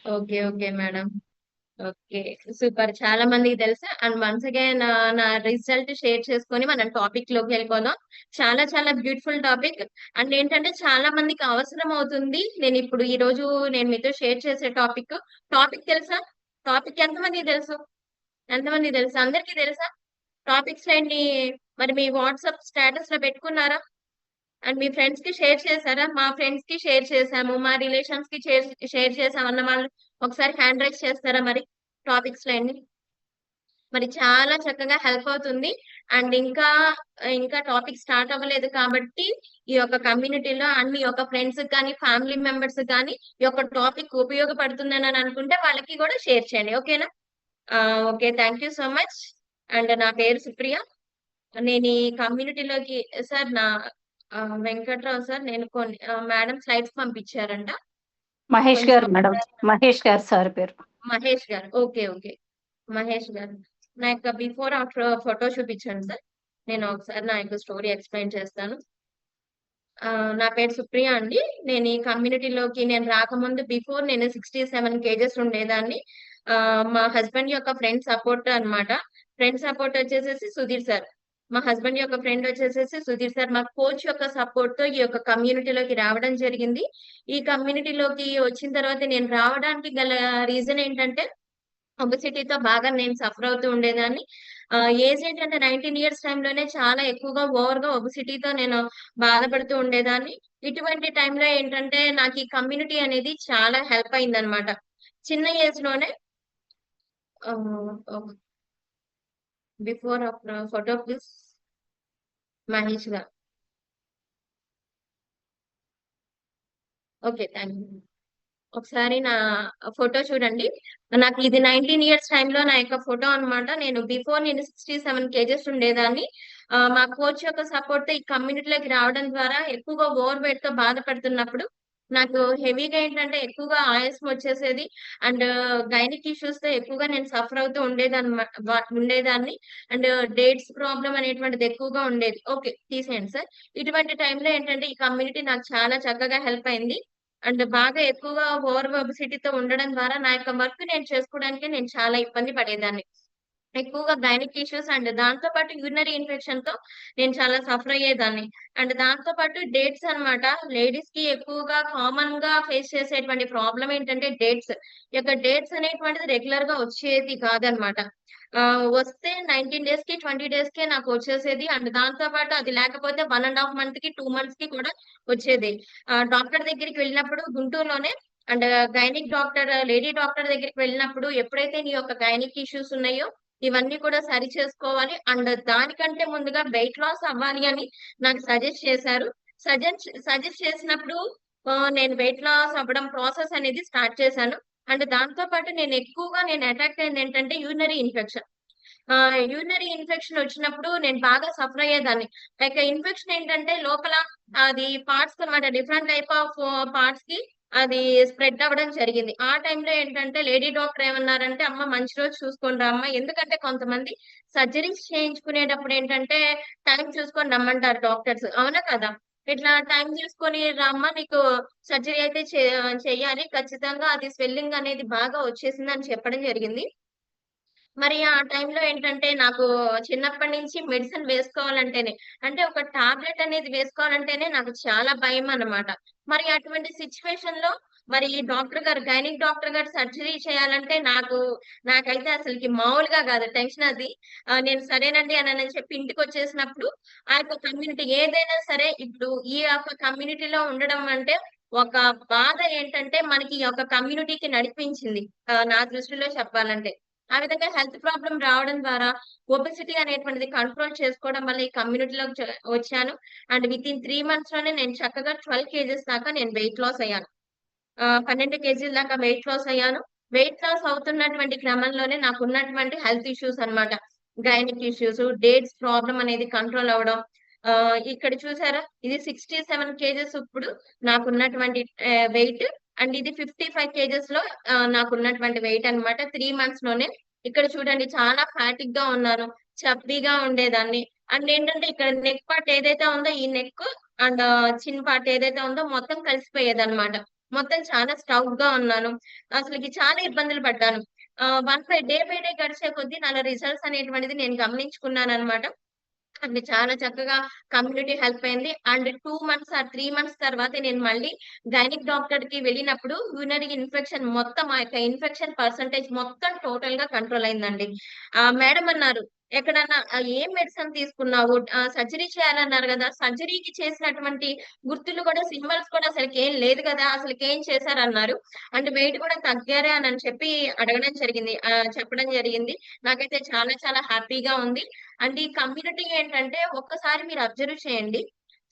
Okay. Okay madam. Okay. Super. చాలా మందికి తెలుసు. అండ్ వన్స్ అగైన్ నా రిజల్ట్ షేర్ చేసుకొని మనం టాపిక్‌లోకి వెళ్ళిపోదాం. చాలా చాలా బ్యూటిఫుల్ టాపిక్. అండ్ ఏంటంటే చాలా మందికి అవసరం అవుతుంది. నేనిప్పుడు ఈరోజు నేను మీతో షేర్ చేసే టాపిక్ తెలుసా? టాపిక్ ఎంతమందికి తెలుసు? ఎంతమందికి తెలుసు? అందరికి తెలుసా? టాపిక్స్ అన్ని మరి మీ వాట్సాప్ స్టేటస్‌లో పెట్టుకున్నారా? అండ్ మీ ఫ్రెండ్స్‌కి షేర్ చేసారా? మా ఫ్రెండ్స్‌కి షేర్ చేసాము. మా రిలేషన్స్‌కి షేర్ చేసాం అన్న వాళ్ళు ఒకసారి హ్యాండ్ రైజ్ చేస్తారా మరి టాపిక్స్‌లన్నీ? మరి చాలా చక్కగా హెల్ప్ అవుతుంది. అండ్ ఇంకా టాపిక్ స్టార్ట్ అవ్వలేదు కాబట్టి, ఈ యొక్క కమ్యూనిటీలో మీ యొక్క ఫ్రెండ్స్‌కి గాని, ఫ్యామిలీ మెంబర్స్‌కి గాని, ఈ యొక్క టాపిక్ ఉపయోగపడుతుందని అనుకుంటే వాళ్ళకి గూడా షేర్ చేయండి. ఓకేనా? Okay. Thank you so much. And నా పేరు సుప్రియ. నేను ఈ కమ్యూనిటీలోకి sir Venkatrao sir madam slides పంపించారంట. మహేష్ కొంచెం గారు మేడం. మహేష్ గారు సార్ పేరు. మహేష్ గారు. ఓకే. ఓకే. మహేష్ గారు. నా యొక్క బిఫోర్, ఆఫ్టర్ ఫోటో చూపించండి సార్. నేను ఒకసారి నా యొక్క స్టోరీ ఎక్స్‌ప్లెయిన్ చేస్తాను. నా పేరు సుప్రియ అండి. నేను ఈ కమ్యూనిటీలోకి రాకముందు నేను 67 కేజెస్ ఉండేదాన్ని. మా హస్బెండ్ యొక్క ఫ్రెండ్ సపోర్ట్ అన్నమాట. ఫ్రెండ్ సపోర్ట్ వచ్చేసేసి సుధీర్ సార్. మా హస్బెండ్ యొక్క ఫ్రెండ్ వచ్చేసేసి సుధీర్ సార్. మా కోచ్ యొక్క సపోర్ట్‌తో ఈ యొక్క కమ్యూనిటీలోకి రావడం జరిగింది. ఈ కమ్యూనిటీలోకి వచ్చిన తర్వాత నేను రావడానికి గల రీజన్ ఏంటంటే ఒబెసిటీతో బాగా నేను సఫర్ అవుతూ ఉండేదాన్ని. ఏజ్ ఏంటంటే 19 ఇయర్స్ టైమ్‌లోనే చాలా ఎక్కువగా ఓవర్‌గా ఒబెసిటీతో నేను బాధపడుతూ ఉండేదాన్ని. ఇటువంటి టైంలో ఏంటంటే నాకు ఈ కమ్యూనిటీ అనేది చాలా హెల్ప్ అయిందనమాట. చిన్న ఏజ్‌లోనే ఆహ్, before after photo please Mahesh గారు. ఓకే. Thank you. ఒకసారి నా ఫోటో చూడండి. నాకు ఇది 19 ఇయర్స్ టైమ్‌లో నా యొక్క ఫోటో అన్నమాట. నేను 67 కేజెస్ ఉండేదాన్ని. మా కోచ్ యొక్క సపోర్ట్‌తో ఈ కమ్యూనిటీలోకి రావడం ద్వారా ఎక్కువగా ఓవర్ వెయిట్‌తో బాధపడుతున్నప్పుడు నాకు హెవీగా ఏంటంటే ఎక్కువగా ఆయాసం వచ్చేసేది. అండ్ గైనిక్ ఇష్యూస్‌తో ఎక్కువగా నేను సఫర్ అవుతూ ఉండేదాన్ని. అండ్ డేట్స్ ప్రాబ్లమ్ అనేటువంటిది ఎక్కువగా ఉండేది. ఓకే. తీసేయండి సార్. ఇటువంటి టైంలో ఏంటంటే ఈ కమ్యూనిటీ నాకు చాలా చక్కగా హెల్ప్ అయింది. అండ్ బాగా ఎక్కువగా ఓవర్ ఒబెసిటీతో ఉండడం ద్వారా నా యొక్క వర్క్ నేను చేసుకోవడానికి నేను చాలా ఇబ్బంది పడేదాన్ని. ఎక్కువగా గైనిక్ ఇష్యూస్ అండ్ దాంతో పాటు యూరినరీ ఇన్ఫెక్షన్‌తో నేను చాలా సఫర్ అయ్యేదాన్ని. అండ్ దాంతో పాటు డేట్స్ అన్నమాట. లేడీస్‌కి ఎక్కువగా కామన్‌గా ఫేస్ చేసేటువంటి ప్రాబ్లమ్ ఏంటంటే డేట్స్. ఈ యొక్క డేట్స్ అనేటువంటిది రెగ్యులర్‌గా వచ్చేది కాదన్నమాట. వస్తే 19 డేస్‌కి, 20 డేస్‌కే నాకు వచ్చేసేది. అండ్ దాంతో పాటు అది లేకపోతే 1 ½ మంత్‌కి, 2 మంత్స్‌కి కూడా వచ్చేది. డాక్టర్ దగ్గరికి వెళ్ళినప్పుడు గుంటూరులోనే and gynaec doctor lady doctor దగ్గరికి వెళ్ళినప్పుడు ఎప్పుడైతే నీ యొక్క గైనిక్ ఇష్యూస్ ఉన్నాయో ఇవన్నీ కూడా సరి చేసుకోవాలి. అండ్ దానికంటే ముందుగా వెయిట్ లాస్ అవ్వాలి అని నాకు సజెస్ట్ చేశారు. సజెస్ట్ చేసినప్పుడు నేను వెయిట్ లాస్ అవ్వడం ప్రాసెస్ అనేది స్టార్ట్ చేశాను. అండ్ దాంతో పాటు నేను అటాక్ అయిందేంటంటే యూరినరీ ఇన్ఫెక్షన్. యూరినరీ ఇన్ఫెక్షన్ వచ్చినప్పుడు నేను బాగా సఫర్ అయ్యేదాన్ని. లైక్ ఇన్ఫెక్షన్ ఏంటంటే లోపల అది పార్ట్స్ అన్నమాట. డిఫరెంట్ టైప్ ఆఫ్ పార్ట్స్‌కి అది స్ప్రెడ్ అవ్వడం జరిగింది. ఆ టైంలో ఏంటంటే లేడీ డాక్టర్ ఏమన్నారంటే, "అమ్మ మంచి రోజు చూసుకొని రామ్మా." ఎందుకంటే కొంతమంది సర్జరీస్ చేయించుకునేటప్పుడు ఏంటంటే టైం చూసుకొని రమ్మంటారు డాక్టర్స్. అవునా కదా! ఇట్లా టైం చూసుకొని రామ్మా నీకు సర్జరీ అయితే చెయ్యాలి. ఖచ్చితంగా అది స్వెల్లింగ్ అనేది బాగా వచ్చేసిందని చెప్పడం జరిగింది. మరి ఆ టైంలో ఏంటంటే, నాకు చిన్నప్పటి నుంచి మెడిసిన్ వేసుకోవాలంటేనే, అంటే ఒక టాబ్లెట్ అనేది వేసుకోవాలంటేనే నాకు చాలా భయమనమాట. మరి అటువంటి సిట్యుయేషన్‌లో మరి గైనిక్ డాక్టర్ గారు సర్జరీ చేయాలంటే నాకైతే అసలకి మామూలుగా గాదు టెన్షన్ అది. నేను సరేనండి అనని చెప్పి ఇంటికొచ్చేసినప్పుడు, ఆ యొక్క కమ్యూనిటీ ఏదైనా సరే ఇప్పుడు ఈ యొక్క కమ్యూనిటీలో ఉండడం అంటే, ఒక బాధ ఏంటంటే, మనకి ఈ యొక్క కమ్యూనిటీకి నడిపించింది. నా దృష్టిలో చెప్పాలంటే. ఆ విధంగా హెల్త్ ప్రాబ్లమ్ రావడం ద్వారా ఒబెసిటీ అనేటువంటిది కంట్రోల్ చేసుకోవడం వల్ల ఈ కమ్యూనిటీలోకి వచ్చాను. అండ్ వితిన్ 3 మంత్స్ లోనే నేను చక్కగా 12 కేజెస్ దాకా నేను వెయిట్ లాస్ అయ్యాను. 12 కేజీల దాకా వెయిట్ లాస్ అయ్యాను. వెయిట్ లాస్ అవుతున్నటువంటి క్రమంలోనే నాకున్నటువంటి హెల్త్ ఇష్యూస్ అన్నమాట. గైనిక్ ఇష్యూస్, డేట్స్ ప్రాబ్లమ్ అనేది కంట్రోల్ అవ్వడం. ఇక్కడ చూసారా ఇది 67 కేజెస్ ఇప్పుడు నాకున్నటువంటి వెయిట్. అండ్ ఇది 55 కేజెస్‌లో నాకున్నటువంటి వెయిట్ అన్నమాట. 3 మంత్స్ లోనే. ఇక్కడ చూడండి చాలా ఫాటిగ్‌గా ఉన్నాను. చబ్బీగా ఉండేదాన్ని. అండ్ ఏంటంటే ఇక్కడ నెక్ పార్ట్ ఏదైతే ఉందో ఈ నెక్ అండ్ చిన్ పార్ట్ ఏదైతే ఉందో మొత్తం కలిసిపోయేదన్నమాట. మొత్తం చాలా స్టౌట్ గా ఉన్నాను. అసలుకి చాలా ఇబ్బందులు పడ్డాను. డే బై డే గడిచే కొద్దీ నాలో రిజల్ట్స్ అనేటువంటిది నేను గమనించుకున్నాననమాట. అది చాలా చక్కగా కమ్యూనిటీ హెల్ప్ అయింది. అండ్ 2 మంత్స్ ఆర్ 3 మంత్స్ తర్వాత నేను మళ్ళీ గైనిక్ డాక్టర్‌కి వెళ్ళినప్పుడు యూరినరీ ఇన్ఫెక్షన్ మొత్తం ఆ యొక్క ఇన్ఫెక్షన్ పర్సెంటేజ్ మొత్తం టోటల్‌గా కంట్రోల్ అయిందండి. మేడమ్ అన్నారు, "ఎక్కడన్నా ఏం మెడిసిన్ తీసుకున్నావు? సర్జరీ చేయాలన్నారు గదా! సర్జరీకి చేసినటువంటి గుర్తులు కూడా సింబల్స్ కూడా అసలకేం లేదు గదా! అసలకేం చేశారన్నారు." అండ్ వెయిట్ కూడా తగ్గారా అని చెప్పి అడగడం జరిగింది. చెప్పడం జరిగింది. నాకైతే చాలా చాలా హ్యాపీగా ఉంది. అండ్ ఈ కమ్యూనిటీ ఏంటంటే ఒక్కసారి మీరు అబ్జర్వ్ చేయండి.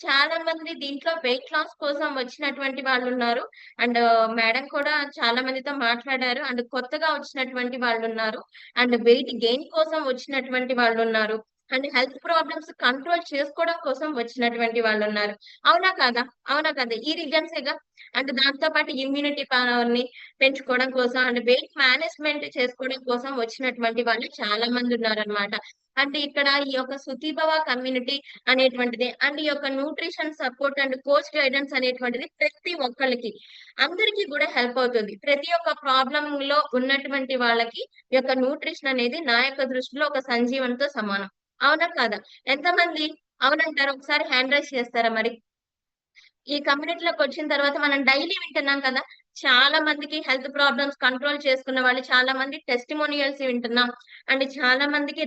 చాలా మంది దీంట్లో వెయిట్ లాస్ కోసం వచ్చినటువంటి వాళ్ళున్నారు. అండ్ మేడం కూడా చాలా మందితో మాట్లాడారు. అండ్ కొత్తగా వచ్చినటువంటి వాళ్ళున్నారు. అండ్ వెయిట్ గెయిన్ కోసం వచ్చినటువంటి వాళ్ళున్నారు. అండ్ హెల్త్ ప్రాబ్లమ్స్ కంట్రోల్ చేసుకోవడం కోసం వచ్చినటువంటి వాళ్ళున్నారు. అవునా కాదా? అవునా కాదా? ఈ రీజన్సేగా. అండ్ దాంతో పాటు ఇమ్యూనిటీ పవర్‌ని పెంచుకోవడం కోసం అండ్ వెయిట్ మేనేజ్‌మెంట్ చేసుకోవడం కోసం వచ్చినటువంటి వాళ్ళు చాలా మందున్నారనమాట. అంటే ఇక్కడ ఈ యొక్క సుఖీభవ కమ్యూనిటీ అనేటువంటిది అండ్ ఈ యొక్క nutrition support and coach guidance అనేటువంటిది ప్రతి ఒక్కళ్ళకి, అందరికీ గూడా హెల్ప్ అవుతుంది. ప్రతి ఒక్క ప్రాబ్లమ్‌లో ఉన్నటువంటి వాళ్ళకి ఈ యొక్క న్యూట్రిషన్ అనేది నా యొక్క దృష్టిలో ఒక సంజీవనితో సమానం. అవునా కాదా? ఎంతమంది అవునంటారు? ఒకసారి హ్యాండ్ రైజ్ చేస్తారా మరి? ఈ కమ్యూనిటీలోకొచ్చిన తర్వాత మనం డైలీ వింటున్నాం కదా! చాలా మందికి హెల్త్ ప్రాబ్లమ్స్ కంట్రోల్ చేసుకున్న వాళ్ళు చాలా మంది టెస్టిమోనియల్స్ వింటున్నాం. అండ్ చాలా మందికి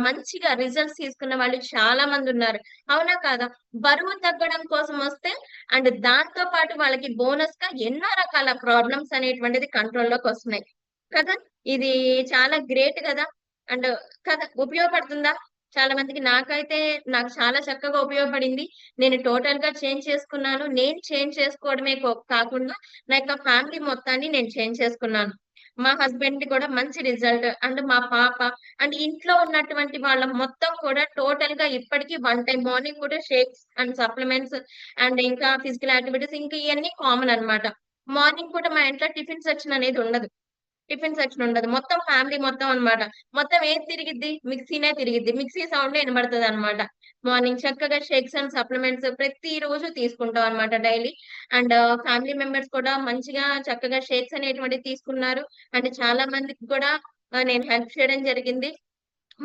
మంచిగా రిజల్ట్స్ తీసుకున్న వాళ్ళు చాలా మందున్నారు. అవునా కాదా? బరువు తగ్గడం కోసం వస్తే అండ్ దాంతో పాటు వాళ్ళకి బోనస్‌గా ఎన్నో రకాల ప్రాబ్లమ్స్ అనేటువంటిది కంట్రోల్‌లోకొస్తున్నాయి. కదా! ఇది చాలా గ్రేట్ గదా! అండ్ కదా! ఉపయోగపడుతుందా? చాలా మందికి. నాకు చాలా చక్కగా ఉపయోగపడింది. నేను టోటల్‌గా చేంజ్ చేసుకున్నాను. నేను చేంజ్ చేసుకోవడమే కాకుండా నా యొక్క ఫ్యామిలీ మొత్తాన్ని నేను చేంజ్ చేసుకున్నాను. మా హస్బెండ్‌ది కూడా మంచి రిజల్ట్ అండ్ మా పాప అండ్ ఇంట్లో ఉన్నటువంటి వాళ్ళ మొత్తం కూడా టోటల్‌గా ఇప్పటికి వన్ టైమ్ మార్నింగ్ కూడా షేక్స్ అండ్ సప్లిమెంట్స్ అండ్ ఇంకా ఫిజికల్ యాక్టివిటీస్ ఇంకా ఇయన్నీ కామన్ అన్నమాట. మార్నింగ్ పూట మా ఇంట్లో టిఫిన్ సెక్షన్ అనేది ఉండదు. టిఫిన్ సెక్షన్ ఉండదు. మొత్తం ఫ్యామిలీ మొత్తం అన్నమాట. మొత్తం ఏది తిరిగిద్ది? మిక్సీనే తిరిగిద్ది. మిక్సీ సౌండే ఇనబడతదన్నమాట. మార్నింగ్ చక్కగా షేక్స్ అండ్ సప్లిమెంట్స్ ప్రతిరోజు తీసుకుంటాం అన్నమాట డైలీ. అండ్ ఫ్యామిలీ మెంబర్స్ కూడా మంచిగా చక్కగా షేక్స్ అనేటువంటివి తీసుకున్నారు. అండ్ చాలా మందికి కూడా నేను హెల్ప్ చేయడం జరిగింది.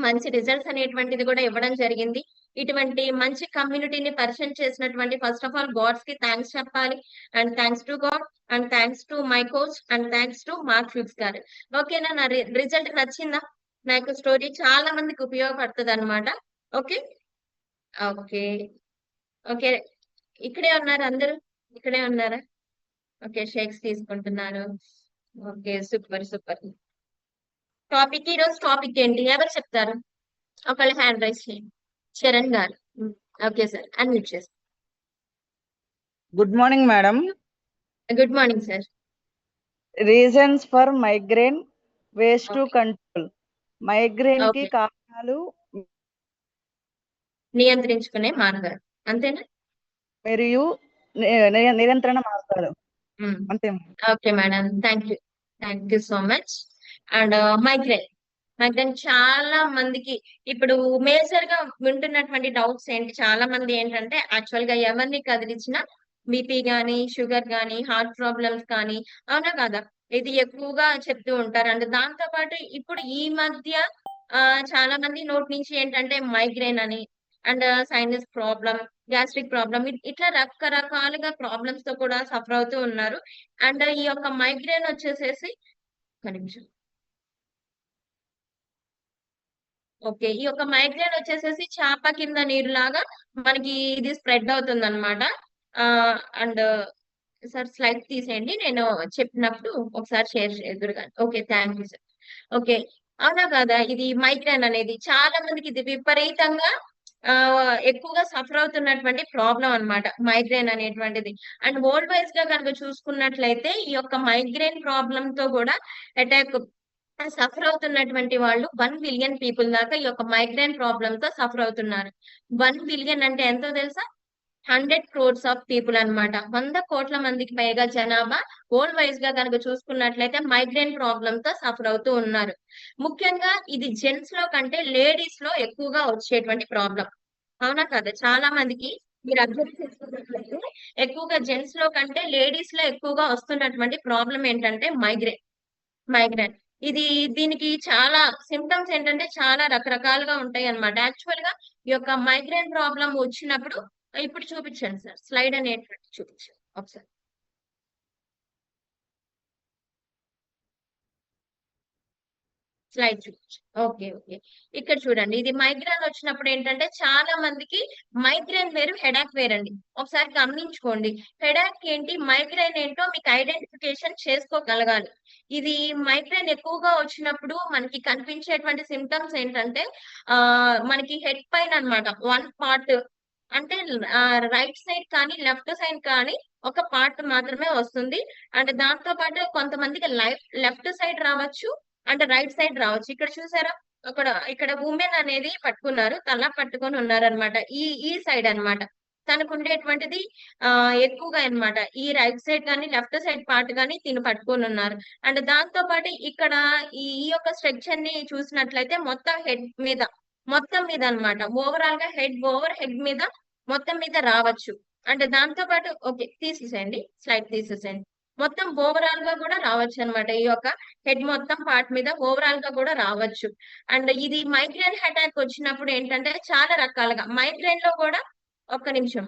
మంచి రిజల్ట్స్ అనేటువంటిది కూడా ఇవ్వడం జరిగింది. ఇటువంటి మంచి కమ్యూనిటీని పరిచయం చేసినటువంటి ఫస్ట్ ఆఫ్ ఆల్ గాడ్స్‌కి థాంక్స్ చెప్పాలి. And thanks to God and thanks to my coach and thanks to mark Fitz గారు. ఓకేనా? నా రిజల్ట్ నచ్చిందా? నా యొక్క స్టోరీ చాలా మందికి ఉపయోగపడతదనమాట. ఓకే. ఓకే. ఓకే. ఇక్కడే ఉన్నారా అందరూ? ఇక్కడే ఉన్నారా? ఓకే. షేక్స్ తీసుకుంటున్నారు. ఓకే. సూపర్. సూపర్. ఈరోజు టాపిక్ ఏంటి? ఎవరు చెప్తారు? ఒకళ్ళు హ్యాండ్ రైజ్ చేయండి. చరణ్ గారు. Okay sir. అన్మ్యూట్ చేసి. Good morning madam. Good morning sir. Reasons for migraine, ways to okay. Control. Migraine కి ఓకే. కారణాలు నియంత్రించుకునే మార్గాలు. అంతేనా? మరియు నియంత్రణ మార్గాలు. అంతే. Okay madam. Thank you. Thank you so much. And migraine. Migraine చాలా మందికి ఇప్పుడు మేజర్‌గా వింటున్నటువంటి డౌట్స్ ఏంటి? చాలా మంది ఏంటంటే యాక్చువల్‌గా ఎవరిని కదిలిచ్చినా బీపీ గాని, షుగర్ గాని, హార్ట్ ప్రాబ్లమ్స్ కానీ అవునా కాదా? ఇది ఎక్కువగా చెప్తూ ఉంటారు. అండ్ దాంతో పాటు ఇప్పుడు ఈ మధ్య చాలా మంది నోటి నుంచి ఏంటంటే మైగ్రేన్ అని and sinus problem, gastric problem ఇట్లా రకరకాలుగా ప్రాబ్లమ్స్‌తో కూడా సఫర్ అవుతూ ఉన్నారు. అండ్ ఈ యొక్క మైగ్రేన్ వచ్చేసేసి ఒక్క నిమిషం. ఓకే. ఈ యొక్క మైగ్రేన్ వచ్చేసేసి చాప కింద నీరులాగా మనకి ఇది స్ప్రెడ్ అవుతుందన్నమాట. అండ్ సార్ స్లైడ్ తీసేయండి. నేను చెప్పినప్పుడు ఒకసారి షేర్ చేద్దురుగాని. Okay. Thank you sir. Okay. అవునా కాదా? ఇది మైగ్రేన్ అనేది చాలా మందికి ఇది విపరీతంగా ఎక్కువగా సఫర్ అవుతున్నటువంటి ప్రాబ్లమ్ అన్నమాట. మైగ్రేన్ అనేటువంటిది. అండ్ వరల్డ్ వైస్‌గా గనుక చూసుకున్నట్లయితే ఈ యొక్క మైగ్రేన్ ప్రాబ్లమ్‌తో కూడా అటాక్ సఫర్ అవుతున్నటువంటి వాళ్ళు 1 బిలియన్ పీపుల్ దాకా ఈ యొక్క మైగ్రేన్ ప్రాబ్లమ్‌తో సఫర్ అవుతున్నారు. 1 బిలియన్ అంటే ఎంతో తెలుసా? 100 క్రోర్స్ ఆఫ్ పీపుల్ అన్నమాట. 100,00,00,000 మందికి పైగా జనాభా వరల్డ్ వైస్‌గా గనుక చూసుకున్నట్లయితే మైగ్రేన్ ప్రాబ్లమ్‌తో సఫర్ అవుతూ ఉన్నారు. ముఖ్యంగా ఇది జెంట్స్‌లో కంటే లేడీస్‌లో ఎక్కువగా వచ్చేటువంటి ప్రాబ్లమ్. అవునా కాదా? చాలా మందికి మీరు అబ్జర్వ్ చేసుకున్నట్లయితే ఎక్కువగా జెంట్స్ లో కంటే లేడీస్ లో ఎక్కువగా వస్తున్నటువంటి ప్రాబ్లం ఏంటంటే మైగ్రేన్. దీనికి చాలా సిమ్టమ్స్ ఏంటంటే చాలా రకరకాలుగా ఉంటాయి అన్నమాట. యాక్చువల్ గా ఈ యొక్క మైగ్రేన్ ప్రాబ్లం వచ్చినప్పుడు ఇప్పుడు చూపించండి సార్, స్లైడ్ అనేటువంటి చూపించండి ఒకసారి. స్లైడ్ చూపించు. Okay, okay. ఇక్కడ చూడండి, ఇది మైగ్రేన్ వచ్చినప్పుడు ఏంటంటే చాలా మందికి మైగ్రేన్ వేరు, హెడాక్ వేరండి. ఒకసారి గమనించుకోండి. హెడాక్ ఏంటి, మైగ్రేన్ ఏంటో మీకు ఐడెంటిఫికేషన్ చేసుకోగలగాలి. ఇది మైగ్రేన్ ఎక్కువగా వచ్చినప్పుడు మనకి కనిపించేటువంటి సిమ్టమ్స్ ఏంటంటే మనకి హెడ్ పైన అన్నమాట వన్ పార్ట్, అంటే రైట్ సైడ్ కానీ లెఫ్ట్ సైడ్ కానీ ఒక పార్ట్ మాత్రమే వస్తుంది. అండ్ దాంతో పాటు కొంతమందికి లెఫ్ట్ సైడ్ రావచ్చు, అంటే రైట్ సైడ్ రావచ్చు. ఇక్కడ చూసారా, ఇక్కడ ఉమెన్ అనేది పట్టుకున్నారు, తల పట్టుకొని ఉన్నారనమాట. ఈ సైడ్ అన్నమాట తనకు ఉండేటువంటిది ఎక్కువగా అన్నమాట. ఈ రైట్ సైడ్ కానీ లెఫ్ట్ సైడ్ పార్ట్ కానీ తిని పట్టుకొని ఉన్నారు. అండ్ దాంతో పాటు ఇక్కడ ఈ యొక్క స్ట్రక్చర్ ని చూసినట్లయితే మొత్తం మీద అన్నమాట. ఓవరాల్ గా హెడ్ మీద మొత్తం మీద రావచ్చు. అంటే దాంతో పాటు ఓకే తీసేసేయండి, స్లైడ్ తీసేసేయండి. మొత్తం ఓవరాల్ గా కూడా రావచ్చు అన్నమాట. ఈ యొక్క హెడ్ మొత్తం పార్ట్ మీద ఓవరాల్ గా కూడా రావచ్చు. అండ్ ఇది మైగ్రేన్ అటాక్ వచ్చినప్పుడు ఏంటంటే చాలా రకాలుగా మైగ్రేన్ లో కూడా, ఒక్క నిమిషం,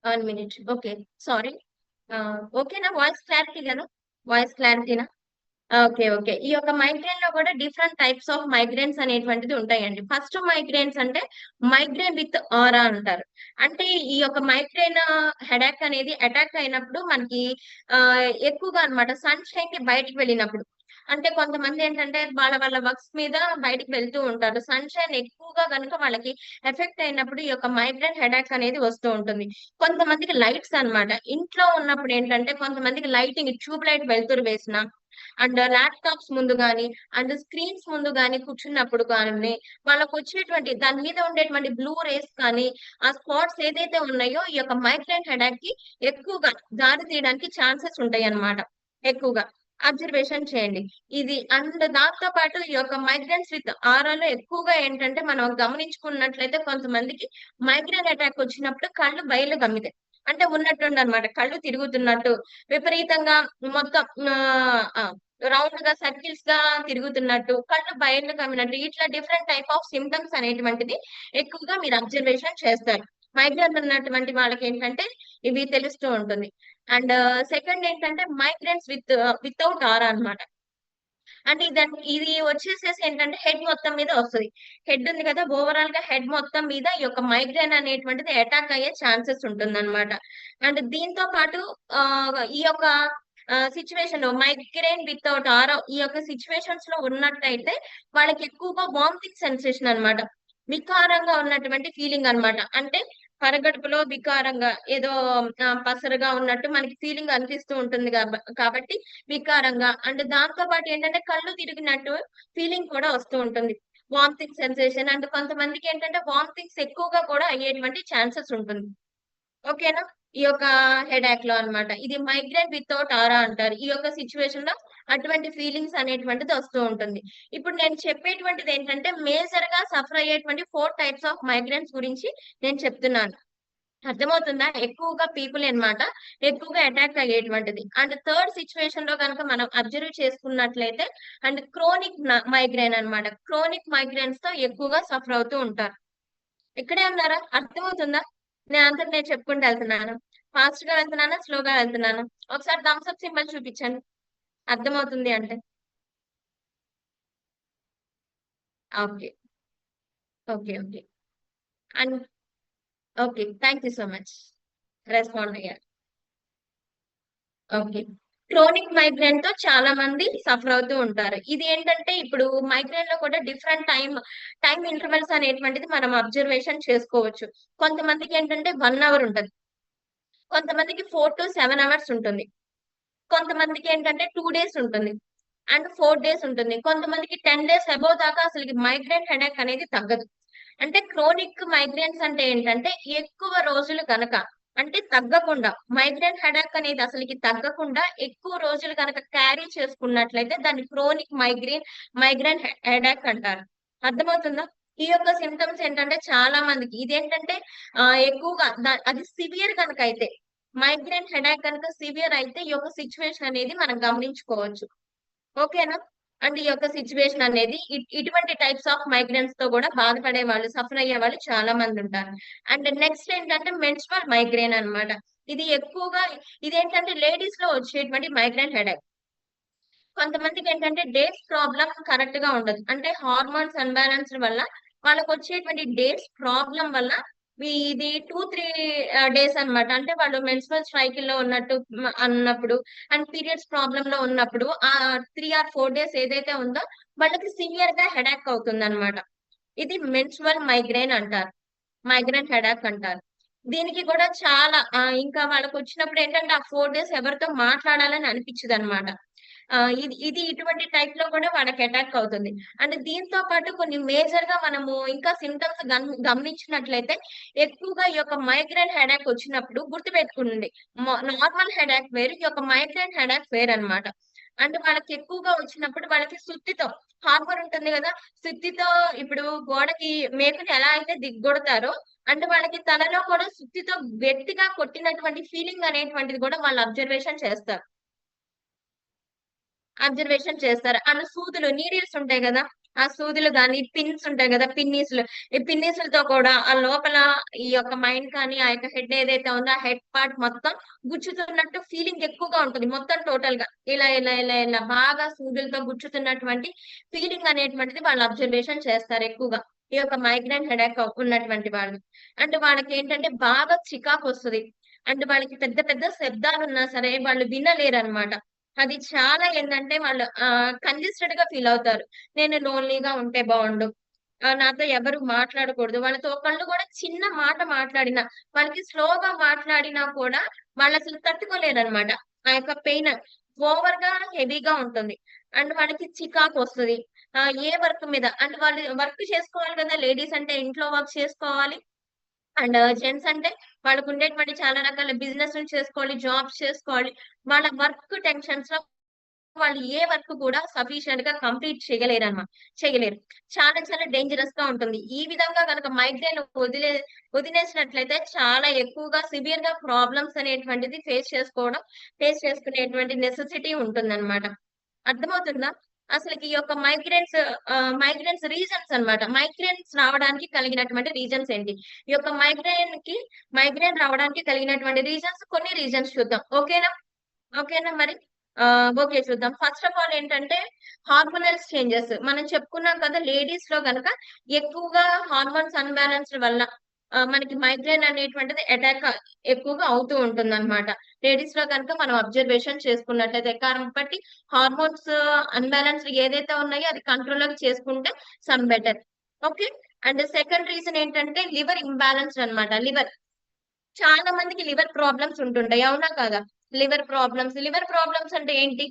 వన్ మినిట్. Okay, sorry. ఓకేనా, వాయిస్ క్లారిటీనా? Okay, okay. ఈ యొక్క మైగ్రేన్ లో కూడా డిఫరెంట్ టైప్స్ ఆఫ్ మైగ్రేన్స్ అనేటువంటిది ఉంటాయండి. ఫస్ట్ మైగ్రేన్స్ అంటే మైగ్రేన్ విత్ ఆరా అంటారు. అంటే ఈ యొక్క మైగ్రేన్ హెడాక్ అనేది అటాక్ అయినప్పుడు మనకి ఎక్కువగా అన్నమాట సన్‌షైన్ కి బయటికి వెళ్ళినప్పుడు. అంటే కొంతమంది ఏంటంటే వాళ్ళ వర్క్స్ మీద బయటికి వెళ్తూ ఉంటారు. సన్‌షైన్ ఎక్కువగా గనుక వాళ్ళకి ఎఫెక్ట్ అయినప్పుడు ఈ యొక్క మైగ్రేన్ హెడాక్ అనేది వస్తూ ఉంటుంది. కొంతమందికి లైట్స్ అన్నమాట. ఇంట్లో ఉన్నప్పుడు ఏంటంటే కొంతమందికి లైటింగ్ ట్యూబ్ లైట్ వెలుతురు వేసినా, అండ్ ల్యాప్టాప్స్ ముందు గాని, అండ్ స్క్రీన్స్ ముందు గాని కూర్చున్నప్పుడు కానీ వాళ్ళకు వచ్చేటువంటి దాని మీద ఉండేటువంటి బ్లూ రేస్ కానీ, ఆ స్పాట్స్ ఏదైతే ఉన్నాయో ఈ యొక్క మైగ్రేన్ హెడాక్ కి ఎక్కువగా దారి తీయడానికి ఛాన్సెస్ ఉంటాయి అన్నమాట. ఎక్కువగా అబ్జర్వేషన్ చేయండి. అండ్ దాంతో పాటు ఈ యొక్క మైగ్రేన్స్ విత్ ఆరాలో ఎక్కువగా ఏంటంటే మనం గమనించుకున్నట్లయితే కొంతమందికి మైగ్రేన్ అటాక్ వచ్చినప్పుడు కళ్ళు బయలు గమ్మితాయి. అంటే ఉన్నట్టుండి అన్నమాట, కళ్ళు తిరుగుతున్నట్టు, విపరీతంగా మొత్తం రౌండ్ గా సర్కిల్స్ గా తిరుగుతున్నట్టు, కళ్ళు బయలు కమ్మినట్టు, ఇట్లా డిఫరెంట్ టైప్ ఆఫ్ సిమ్టమ్స్ అనేటువంటిది ఎక్కువగా మీరు అబ్జర్వేషన్ చేస్తారు. మైగ్రేన్ ఉన్నటువంటి వాళ్ళకి ఏంటంటే ఇవి తెలుస్తూ ఉంటుంది. అండ్ సెకండ్ ఏంటంటే మైగ్రేన్స్ వితౌట్ ఆరా అన్నమాట. అంటే ఇది వచ్చేసేసి ఏంటంటే హెడ్ మొత్తం మీద వస్తది. హెడ్ ఉంది కదా, ఓవరాల్ గా హెడ్ మొత్తం మీద ఈ యొక్క మైగ్రేన్ అనేటువంటిది అటాక్ అయ్యే ఛాన్సెస్ ఉంటుందన్నమాట. అండ్ దీంతో పాటు ఈ యొక్క సిచ్యువేషన్ లో మైగ్రేన్ వితౌట్ ఆరా ఈ యొక్క సిచ్యువేషన్స్ లో ఉన్నట్టయితే వాళ్ళకి ఎక్కువగా వామిటింగ్ సెన్సేషన్ అన్నమాట. వికారంగా ఉన్నటువంటి ఫీలింగ్ అన్నమాట. అంటే పరగడుపులో వికారంగా ఏదో పసరుగా ఉన్నట్టు మనకి ఫీలింగ్ అనిపిస్తూ ఉంటుంది కాబట్టి వికారంగా, అండ్ దాంతో పాటు ఏంటంటే కళ్ళు తిరిగినట్టు ఫీలింగ్ కూడా వస్తూ ఉంటుంది. వామిటింగ్ సెన్సేషన్, అండ్ కొంతమందికి ఏంటంటే వామిటింగ్స్ ఎక్కువగా కూడా అయ్యేటువంటి ఛాన్సెస్ ఉంటుంది. ఓకేనా, ఈ యొక్క హెడాక్ లో అన్నమాట. ఇది మైగ్రేన్ వితౌట్ ఆరా అంటారు. ఈ యొక్క సిచ్యువేషన్ లో అటువంటి ఫీలింగ్స్ అనేటువంటిది వస్తూ ఉంటుంది. ఇప్పుడు నేను చెప్పేటువంటిది ఏంటంటే మేజర్ గా సఫర్ అయ్యేటువంటి 4 టైప్స్ ఆఫ్ మైగ్రేన్స్ గురించి నేను చెప్తున్నాను. అర్థమవుతుందా? ఎక్కువగా పీపుల్ అన్నమాట ఎక్కువగా అటాక్ అయ్యేటువంటిది. అండ్ థర్డ్ సిచ్యువేషన్ లో కనుక మనం అబ్జర్వ్ చేసుకున్నట్లయితే అండ్ క్రోనిక్ మైగ్రేన్ అన్నమాట. క్రోనిక్ మైగ్రేన్స్ తో ఎక్కువగా సఫర్ అవుతూ ఉంటారు. ఇక్కడే ఉన్నారా? అర్థమవుతుందా? నేను చెప్పుకుంటూ వెళ్తున్నాను. ఫాస్ట్ గా వెళ్తున్నానా, స్లోగా వెళ్తున్నానా? ఒకసారి థమ్స్ అప్ సింబల్ చూపించండి అర్థమవుతుంది అంటే. Okay, okay, okay. And okay, thank you so much, respond అయ్యారు. ఓకే, క్రోనిక్ మైగ్రేన్ తో చాలా మంది సఫర్ అవుతూ ఉంటారు. ఇది ఏంటంటే ఇప్పుడు మైగ్రేన్ లో కూడా డిఫరెంట్ టైం ఇంటర్వెల్స్ అనేటువంటిది మనం అబ్జర్వేషన్ చేసుకోవచ్చు. కొంతమందికి ఏంటంటే 1 అవర్ ఉంటది, కొంతమందికి 4 to 7 అవర్స్ ఉంటుంది, కొంతమందికి ఏంటంటే 2 డేస్ ఉంటుంది, అండ్ 4 డేస్ ఉంటుంది, కొంతమందికి 10 డేస్ అబౌవ్ దాకా అసలు మైగ్రేన్ హెడేక్ అనేది తగ్గదు. అంటే క్రోనిక్ మైగ్రేన్స్ అంటే ఏంటంటే ఎక్కువ రోజులు గనక అంటే తగ్గకుండా మైగ్రేన్ హెడేక్ అనేది అసలుకి తగ్గకుండా ఎక్కువ రోజులు గనక క్యారీ చేసుకున్నట్లయితే దాన్ని క్రోనిక్ మైగ్రేన్ హెడేక్ అంటారు. అర్థమవుతుందా? ఈ యొక్క సిమ్టమ్స్ ఏంటంటే చాలా మందికి ఇదేంటంటే ఎక్కువగా అది సివియర్ కనుక అయితే మైగ్రేన్ హెడేక్ కనుక సివియర్ అయితే ఈ యొక్క సిచ్యువేషన్ అనేది మనం గమనించుకోవచ్చు. ఓకేనా? అండ్ ఈ యొక్క సిచ్యువేషన్ అనేది ఇటువంటి టైప్స్ ఆఫ్ మైగ్రేన్స్ తో కూడా బాధపడే వాళ్ళు, సఫర్ అయ్యే వాళ్ళు చాలా మంది ఉంటారు. అండ్ నెక్స్ట్ ఏంటంటే మెన్స్ట్రువల్ మైగ్రేన్ అన్నమాట. ఇది ఎక్కువగా ఇదేంటంటే లేడీస్ లో వచ్చేటువంటి మైగ్రేన్ హెడేక్. కొంతమందికి ఏంటంటే డేట్స్ ప్రాబ్లం కరెక్ట్ గా ఉండదు. అంటే హార్మోన్స్ అన్‌బాలన్స్ వల్ల వాళ్ళకి వచ్చేటువంటి డేట్స్ ప్రాబ్లం వల్ల ఇది 2, 3 డేస్ అన్నమాట. అంటే వాళ్ళు మెన్స్ట్రువల్ సైకిల్ లో అన్నప్పుడు అండ్ పీరియడ్స్ ప్రాబ్లమ్ లో ఉన్నప్పుడు 3 ఆర్ 4 డేస్ ఏదైతే ఉందో వాళ్ళకి సివియర్ గా హెడేక్ అవుతుందన్నమాట. ఇది మెన్స్ట్రువల్ మైగ్రేన్ అంటారు. మైగ్రేన్ హెడేక్ అంటారు. దీనికి కూడా చాలా ఇంకా వాళ్ళకొచ్చినప్పుడు ఏంటంటే ఆ 4 డేస్ ఎవరితో మాట్లాడాలని అనిపించదన్నమాట. ఇది ఇది ఇటువంటి టైప్ లో కూడా వాళ్ళకి అటాక్ అవుతుంది. అండ్ దీంతో పాటు కొన్ని మేజర్ గా మనము ఇంకా సిమ్టమ్స్ గమనించినట్లయితే ఎక్కువగా ఈ యొక్క మైగ్రేన్ హెడేక్ వచ్చినప్పుడు గుర్తుపెట్టుకోండి. నార్మల్ హెడేక్ వేరు, ఈ యొక్క మైగ్రేన్ హెడేక్ వేరన్నమాట. అంటే వాళ్ళకి ఎక్కువగా వచ్చినప్పుడు వాళ్ళకి సుత్తితో హార్మోన్ ఉంటుంది కదా, సుత్తితో ఇప్పుడు గోడకి మేకుని ఎలా అయితే దిగ్గొడతారో అంటే వాళ్ళకి తలలో కూడా సుత్తితో గట్టిగా కొట్టినటువంటి ఫీలింగ్ అనేటువంటిది కూడా వాళ్ళు అబ్జర్వేషన్ చేస్తారు. అండ్ సూదులు నీడిల్స్ ఉంటాయి గదా! ఆ సూదులు గాని, పిన్స్ ఉంటాయి గదా! పిన్నీస్‌లు. ఈ పిన్నీసులతో కూడా ఆ లోపల ఈ యొక్క మైండ్ కానీ, ఆ యొక్క హెడ్ ఏదైతే ఉందో ఆ హెడ్ పార్ట్ మొత్తం గుచ్చుతున్నట్టు ఫీలింగ్ ఎక్కువగా ఉంటుంది. మొత్తం టోటల్‌గా. ఇలా బాగా సూదులతో గుచ్చుతున్నటువంటి ఫీలింగ్ అనేటువంటిది వాళ్ళు అబ్జర్వేషన్ చేస్తారు ఎక్కువగా. ఈ యొక్క మైగ్రేన్ హెడేక్ ఉన్నటువంటి వాళ్ళు. అంటే వాళ్ళకేంటంటే బాగా చికాకొస్తది. అంటే వాళ్ళకి పెద్ద పెద్ద శబ్దాలున్నా సరే వాళ్ళు వినలేరన్నమాట. అది చాలా ఏందంటే వాళ్ళు కంజెస్టెడ్‌గా ఫీల్ అవుతారు. నేను లోన్‌లీగా ఉంటే బావుండు. నాతో ఎవరు మాట్లాడకూడదు. వాళ్ళతో ఒకళ్ళు కూడా చిన్న మాట మాట్లాడినా, వాళ్ళకి స్లోగా మాట్లాడినా కూడా వాళ్ళసలు తట్టుకోలేరనమాట. ఆ యొక్క పెయిన్ ఓవర్‌గా హెవీగా ఉంటుంది. అండ్ వాళ్ళకి చికాకొస్తది. ఏ వర్క్ మీద అంటే వాళ్ళు వర్క్ చేసుకోవాలి కదా! లేడీస్ అంటే ఇంట్లో వర్క్ చేసుకోవాలి. అండ్ జెంట్స్ అంటే వాళ్ళకుండేటువంటి చాలా రకాల బిజినెస్‌లు చేసుకోవాలి, జాబ్స్ చేసుకోవాలి. వాళ్ళ వర్క్ టెన్షన్స్‌లో వాళ్ళు ఏ వర్క్ కూడా సఫిషియెంట్‌గా కంప్లీట్ చేయలేరు. చాలా చాలా డేంజరస్‌గా ఉంటుంది. ఈ విధంగా గనక మైగ్రేన్ వదిలేసినట్లయితే చాలా ఎక్కువగా సివియర్‌గా ప్రాబ్లమ్స్ అనేటువంటిది ఫేస్ చేసుకునేటువంటి నెసెసిటీ ఉంటుందన్నమాట. అర్థమవుతుందా? అసలకి ఈ యొక్క మైగ్రేన్స్ రీజన్స్ అన్నమాట. మైగ్రేన్స్ రావడానికి కలిగినటువంటి రీజన్స్ ఏంటి? ఈ యొక్క మైగ్రేన్ రావడానికి కలిగినటువంటి కొన్ని రీజన్స్ చూద్దాం. ఓకేనా? ఓకేనా మరి? ఓకే చూద్దాం. ఫస్ట్ ఆఫ్ ఆల్ ఏంటంటే హార్మోనల్ చేంజెస్. మనం చెప్పుకున్నాం కదా! లేడీస్‌లో గనక ఎక్కువగా హార్మోన్స్ అన్‌బాలెన్స్డ్ వల్ల మనకి మైగ్రేన్ అనేటువంటిది అటాక్ ఎక్కువగా అవుతూ ఉంటుందన్నమాట. లేడీస్‌లో గనుక మనం అబ్జర్వేషన్ చేసుకున్నట్టయితే. కాబట్టి హార్మోన్స్ అన్‌బాలెన్స్డ్ ఏదైతే ఉన్నాయో అది కంట్రోల్‌లోకి చేసుకుంటే better. Okay. And second reason ఏంటంటే లివర్ ఇంబాలెన్స్డ్ అన్నమాట. చాలా మందికి లివర్ ప్రాబ్లమ్స్ ఉంటుంటాయి. అవునా కాదా? లివర్ ప్రాబ్లమ్స్ అంటే ఏంటి?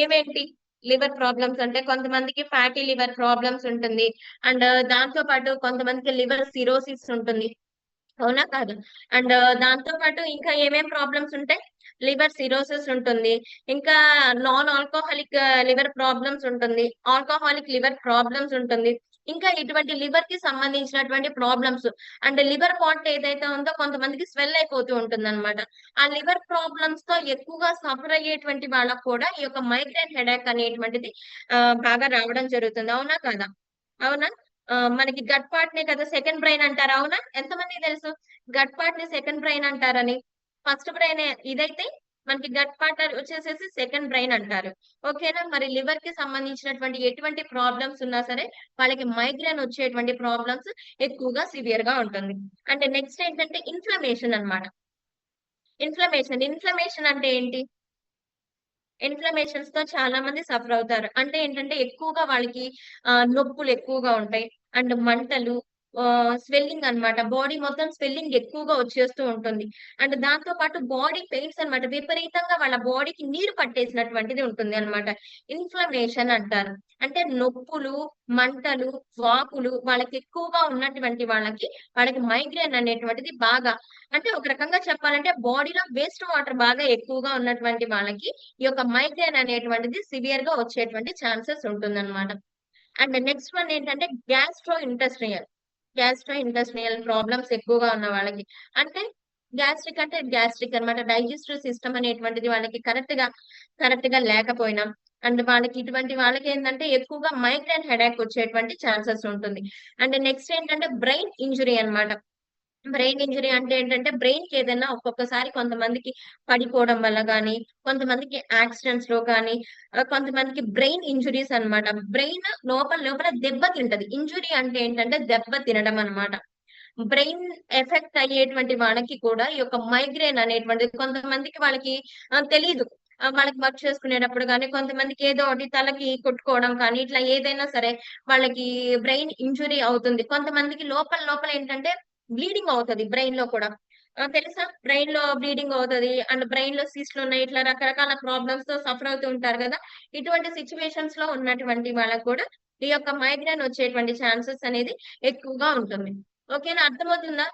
ఏవేంటి? లివర్ ప్రాబ్లమ్స్ అంటే కొంతమందికి ఫ్యాటీ లివర్ ప్రాబ్లమ్స్ ఉంటుంది. అండ్ దాంతో పాటు కొంతమందికి లివర్ సిరోసిస్ ఉంటుంది. అవునా కాదా? అండ్ దాంతో పాటు ఇంకా ఏమేం ప్రాబ్లమ్స్ ఉంటాయి? లివర్ సిరోసిస్ ఉంటుంది. ఇంకా నాన్ ఆల్కహాలిక్ లివర్ ప్రాబ్లమ్స్ ఉంటుంది. ఆల్కహాలిక్ లివర్ ప్రాబ్లమ్స్ ఉంటుంది. ఇంకా ఇటువంటి లివర్‌కి సంబంధించినటువంటి ప్రాబ్లమ్స్ అండ్ లివర్ పార్ట్ ఏదైతే ఉందో కొంతమందికి స్వెల్ అయిపోతూ ఉంటుందన్నమాట. ఆ లివర్ ప్రాబ్లమ్స్‌తో ఎక్కువగా సఫర్ అయ్యేటువంటి వాళ్ళకి కూడా ఈ యొక్క మైగ్రేన్ హెడేక్ అనేటువంటిది బాగా రావడం జరుగుతుంది. అవునా కాదా? అవునా? మనకి గట్ పార్ట్‌నే కదా సెకండ్ బ్రెయిన్ అంటారు. అవునా? ఎంతమందికి తెలుసు? గట్ పార్ట్‌ని సెకండ్ బ్రెయిన్ అంటారని. ఫస్ట్ బ్రెయిన్ ఇదైతే మనకి గట్ పార్ట్ వచ్చేసేసి సెకండ్ బ్రెయిన్ అంటారు. ఓకేనా? మరి లివర్‌కి సంబంధించినటువంటి ఎటువంటి ప్రాబ్లమ్స్ ఉన్నా సరే వాళ్ళకి మైగ్రేన్ వచ్చేటువంటి ప్రాబ్లమ్స్ ఎక్కువగా సివియర్‌గా ఉంటుంది. అంటే నెక్స్ట్ ఏంటంటే ఇన్‌ఫ్లమేషన్ అన్నమాట. ఇన్‌ఫ్లమేషన్ అంటే ఏంటి? ఇన్‌ఫ్లమేషన్స్‌తో చాలా మంది సఫర్ అవుతారు. అంటే ఏంటంటే ఎక్కువగా వాళ్ళకి నొప్పులు ఎక్కువగా ఉంటాయి. అండ్ మంటలు, స్వెల్లింగ్ అన్నమాట. బాడీ మొత్తం స్వెల్లింగ్ ఎక్కువగా వచ్చేస్తూ ఉంటుంది. అండ్ దాంతో పాటు బాడీ పెయిన్స్ అన్నమాట. విపరీతంగా వాళ్ళ బాడీకి నీరు పట్టేసినటువంటిది ఉంటుంది అన్నమాట. ఇన్‌ఫ్లమేషన్ అంటారు. అంటే నొప్పులు, మంటలు, వాపులు వాళ్ళకి ఎక్కువగా ఉన్నటువంటి వాళ్ళకి మైగ్రేన్ అనేటువంటిది బాగా అంటే ఒక రకంగా చెప్పాలంటే బాడీలో వేస్ట్ వాటర్ బాగా ఎక్కువగా ఉన్నటువంటి వాళ్ళకి ఈ యొక్క మైగ్రేన్ అనేటువంటిది సివియర్‌గా వచ్చేటువంటి ఛాన్సెస్ ఉంటుందన్నమాట. అండ్ నెక్స్ట్ వన్ ఏంటంటే గ్యాస్ట్రో ఇంటెస్టినియల్ ప్రాబ్లమ్స్ ఎక్కువగా ఉన్న వాళ్ళకి. అంటే గ్యాస్ట్రిక్ అన్నమాట. డైజెస్టివ్ సిస్టమ్ అనేటువంటిది వాళ్ళకి కరెక్ట్‌గా లేకపోయినా అండ్ ఇటువంటి వాళ్ళకేంటంటే ఎక్కువగా మైగ్రేన్ హెడేక్ వచ్చేటువంటి ఛాన్సెస్ ఉంటుంది. అండ్ నెక్స్ట్ ఏంటంటే బ్రెయిన్ ఇంజురీ అన్నమాట. బ్రెయిన్ ఇంజురీ అంటే ఏంటంటే బ్రెయిన్‌కి ఏదైనా ఒక్కొక్కసారి కొంతమందికి పడిపోవడం వల్ల గాని, కొంతమందికి యాక్సిడెంట్స్‌లో కానీ, కొంతమందికి బ్రెయిన్ ఇంజురీస్ అన్నమాట. బ్రెయిన్ లోపల లోపల దెబ్బ తింటది. ఇంజురీ అంటే ఏంటంటే దెబ్బ తినడం అన్నమాట. బ్రెయిన్ ఎఫెక్ట్ అయ్యేటువంటి వాళ్ళకి కూడా ఈ యొక్క మైగ్రేన్ అనేటువంటిది కొంతమందికి వాళ్ళకి తెలీదు. వాళ్ళకి వర్క్ చేసుకునేటప్పుడు గాని, కొంతమందికి ఏదో ఒకటి తలకి కొట్టుకోవడం కానీ, ఇట్లా ఏదైనా సరే వాళ్ళకి బ్రెయిన్ ఇంజురీ అవుతుంది. కొంతమందికి లోపల లోపల ఏంటంటే బ్లీడింగ్ అవుతది బ్రెయిన్‌లో కూడా. తెలుసా? బ్రెయిన్‌లో బ్లీడింగ్ అవుతది. అండ్ బ్రెయిన్‌లో సిస్ట్‌లున్నాయి. ఇట్లా రకరకాల ప్రాబ్లమ్స్‌తో సఫర్ అవుతూ ఉంటారు గదా! ఇటువంటి సిట్యుయేషన్స్‌లో ఉన్నటువంటి వాళ్ళకి కూడా ఈ యొక్క మైగ్రేన్ వచ్చేటువంటి ఛాన్సెస్ అనేది ఎక్కువగా ఉంటుంది. ఓకేనా? అర్థమవుతుందా?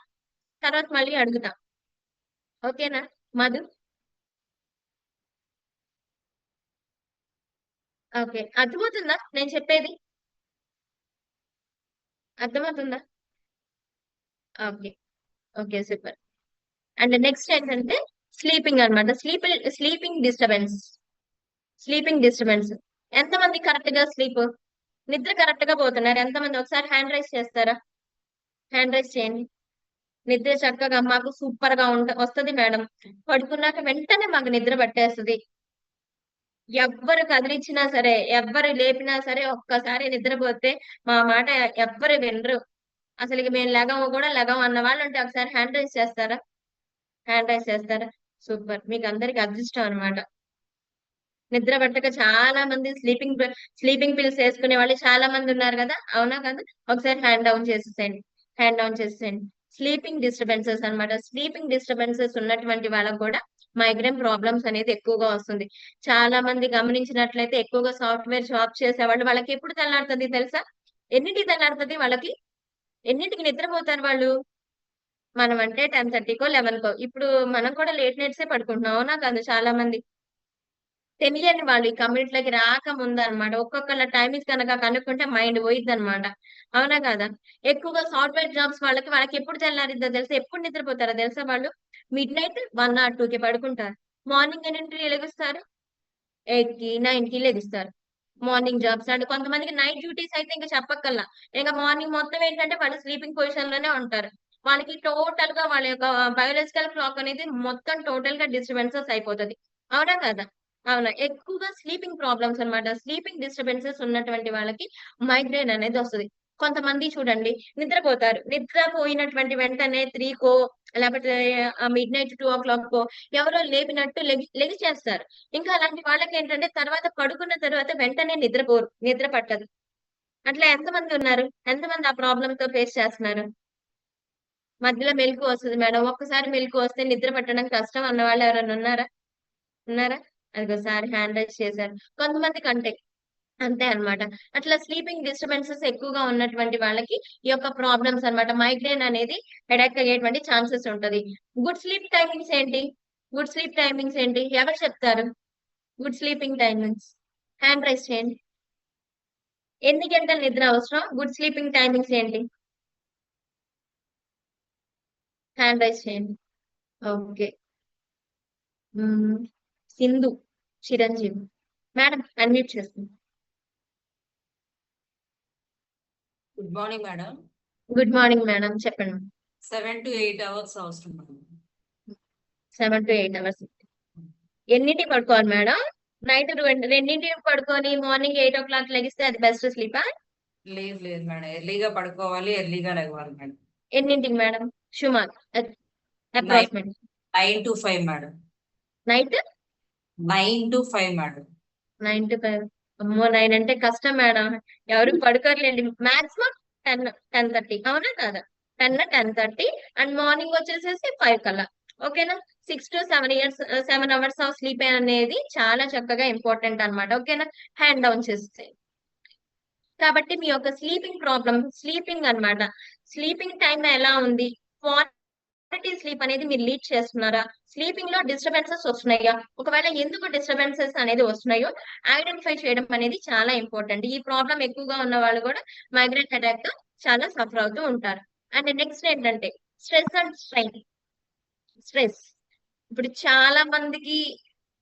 తర్వాత మళ్ళీ అడుగుతా. ఓకేనా? మధు? ఓకే. అర్థమవుతుందా నేను చెప్పేది? అర్థమవుతుందా? Okay. Okay. Super. And next ఏంటంటే స్లీపింగ్ అన్నమాట. Sleeping disturbance. Sleeping disturbance. ఎంతమంది కరెక్ట్‌గా నిద్ర కరెక్ట్‌గా పోతున్నారు? ఎంతమంది ఒకసారి హ్యాండ్ రైజ్ చేస్తారా? హ్యాండ్ రైజ్ చేయండి. నిద్ర చక్కగా మాకు సూపర్‌గా వస్తది మేడం. పడుకున్నాక వెంటనే మాకు నిద్ర పట్టేస్తది. ఎవ్వరు కదిలిచ్చినా సరే, ఎవ్వరు లేపినా సరే ఒక్కసారి నిద్రపోతే మా మాట ఎవ్వరు వినరు. అసలకి మేము లెగం అన్న వాళ్ళుంటే ఒకసారి హ్యాండ్ రైజ్ చేస్తారా? హ్యాండ్ రైజ్ చేస్తారా? సూపర్. మీకందరికి అదృష్టం అన్నమాట. నిద్ర పట్టక చాలా మంది స్లీపింగ్ పిల్స్ యేసుకునే వాళ్ళు చాలా మంది ఉన్నారు గదా! అవునా కాదా? ఒకసారి హ్యాండ్ డౌన్ చేసేసేయండి. హ్యాండ్ డౌన్ చేసేసేయండి. స్లీపింగ్ డిస్టర్బెన్సెస్ అన్నమాట. స్లీపింగ్ డిస్టర్బెన్సెస్ ఉన్నటువంటి వాళ్ళకి కూడా మైగ్రేన్ ప్రాబ్లమ్స్ అనేది ఎక్కువగా వస్తుంది. చాలా మంది గమనించినట్లయితే ఎక్కువగా సాఫ్ట్‌వేర్ జాబ్ చేసేవాళ్ళు వాళ్ళకెప్పుడు తెల్లారుతది తెలుసా? ఎన్నింటికి తెల్లారుతది వాళ్ళకి? ఎన్నింటికి నిద్రపోతారు వాళ్ళు? మనమంటే 10:30కో, 11కో. ఇప్పుడు మనం కూడా లేట్ నైట్సే పడుకుంటున్నాం. అవునా కాదా చాలా మంది? తెలియని వాళ్ళు ఈ కమ్యూనిటీలోకి రాకముందనమాట. ఒక్కొక్కళ్ళ టైమింగ్స్ గనక కనుక్కుంటే మైండ్ పోయిద్దనమాట. అవునా కాదా? ఎక్కువగా సాఫ్ట్‌వేర్ జాబ్స్ వాళ్ళకెప్పుడు తెల్లారిద్దో తెలుసా? ఎప్పుడు నిద్రపోతారో తెలుసా వాళ్ళు? మిడ్‌నైట్ 1 ఆర్ 2కి పడుకుంటారు. మార్నింగ్ ఎన్నింటికి లెగుస్తారు? 8కి, 9కి లెగుస్తారు. మార్నింగ్ జాబ్స్ అండ్ కొంతమందికి నైట్ డ్యూటీస్ అయితే ఇంక చెప్పక్కర్లా. ఇంక మార్నింగ్ మొత్తం ఏంటంటే వాళ్ళు స్లీపింగ్ పొజిషన్‌లోనే ఉంటారు. వాళ్ళకి టోటల్‌గా వాళ్ళ యొక్క బయోలాజికల్ క్లాక్ అనేది మొత్తం టోటల్‌గా డిస్టర్బెన్సెస్ అయిపోతది. అవునా కాదా? అవునా. ఎక్కువగా స్లీపింగ్ ప్రాబ్లమ్స్ అన్నమాట. స్లీపింగ్ డిస్టర్బెన్సెస్ ఉన్నటువంటి వాళ్ళకి మైగ్రేన్ అనేదొస్తది. కొంతమంది చూడండి నిద్రపోతారు. నిద్రపోయినటువంటి వెంటనే 3కో లేకపోతే మిడ్‌నైట్ 2:00కో ఎవరో లేపినట్టు లెగిచేస్తారు. ఇంకా అలాంటి వాళ్ళకేంటంటే తర్వాత పడుకున్న తర్వాత వెంటనే నిద్రపోరు. నిద్ర పట్టదు. అట్లా ఎంతమంది ఉన్నారు? ఎంతమంది ఆ ప్రాబ్లమ్‌తో ఫేస్ చేస్తున్నారు? మధ్యలో మెలుకువ వస్తది మేడం. ఒక్కసారి మెలుకువ వస్తే నిద్ర పట్టడం కష్టం అన్నవాళ్ళు ఎవరైనా ఉన్నారా? ఉన్నారా? అదిగో సార్ హ్యాండ్ రైజ్ చేశారు. కొంతమందికంటే అంతే అన్నమాట. అట్లా స్లీపింగ్ డిస్టర్బెన్సెస్ ఎక్కువగా ఉన్నటువంటి వాళ్ళకి ఈ యొక్క ప్రాబ్లమ్స్ అన్నమాట. మైగ్రేన్ అనేది హెడేక్ అయ్యేటువంటి ఛాన్సెస్ ఉంటది. గుడ్ స్లీప్ టైమింగ్స్ ఏంటి? గుడ్ స్లీప్ టైమింగ్స్ ఏంటి? ఎవరు చెప్తారు? Good sleeping timings. Hand raise చేయండి. ఎన్ని గంటలు నిద్ర అవసరం? గుడ్ స్లీపింగ్ టైమింగ్స్ ఏంటి? హ్యాండ్ రైజ్ చేయండి. ఓకే. హ్మ్. సింధు, చిరంజీవి. మేడం అన్‌మ్యూట్ చేస్తుంది. Good morning madam. Good morning madam. చెప్పండి. 7 to 8 అవర్స్ అవసరం మేడం. 7-8 అవర్స్. ఎన్నింటికి పడుకోవాలి మేడం? నైట్ రెండింటికి పడుకొని మార్నింగ్ 8:00 లెగిస్తే అది బెస్ట్ స్లీపా? లేదు మేడం, ఎర్లీగా పడుకోవాలి, ఎర్లీగా లెగవాలి మేడం. ఎన్నింటికి మేడం? సుమారు nine approximate 9 to 5 madam. Night 9 to 5 madam. 9 to 5. అమ్మో 9 అంటే కష్టం మేడం. ఎవరు పడుకోరులేండి. మాక్సిమం 10:30 అవునా కాదా? 10:30 అండ్ మార్నింగ్ వచ్చేసేసి 5 కల్లా. ఓకేనా? 6 to 7 అవర్స్ ఆఫ్ స్లీప్ అనేది చాలా చక్కగా ఇంపార్టెంట్ అన్నమాట. ఓకేనా? హ్యాండ్ డౌన్ చేస్తే. కాబట్టి మీ యొక్క స్లీపింగ్ అన్నమాట. స్లీపింగ్ టైం ఎలా ఉంది? క్వాలిటీ స్లీప్ అనేది మీరు లీడ్ చేస్తున్నారా? స్లీపింగ్ లో డిస్టర్బెన్సెస్ వస్తున్నాయా? ఒకవేళ ఎందుకు డిస్టర్బెన్సెస్ అనేది వస్తున్నాయో ఐడెంటిఫై చేయడం అనేది చాలా ఇంపార్టెంట్. ఈ ప్రాబ్లం ఎక్కువగా ఉన్న వాళ్ళు కూడా మైగ్రేన్ హెడేక్ తో చాలా సఫర్ అవుతూ ఉంటారు. అండ్ నెక్స్ట్ ఏంటంటే స్ట్రెస్ అండ్ స్ట్రెయిన్. స్ట్రెస్ ఇప్పుడు చాలా మందికి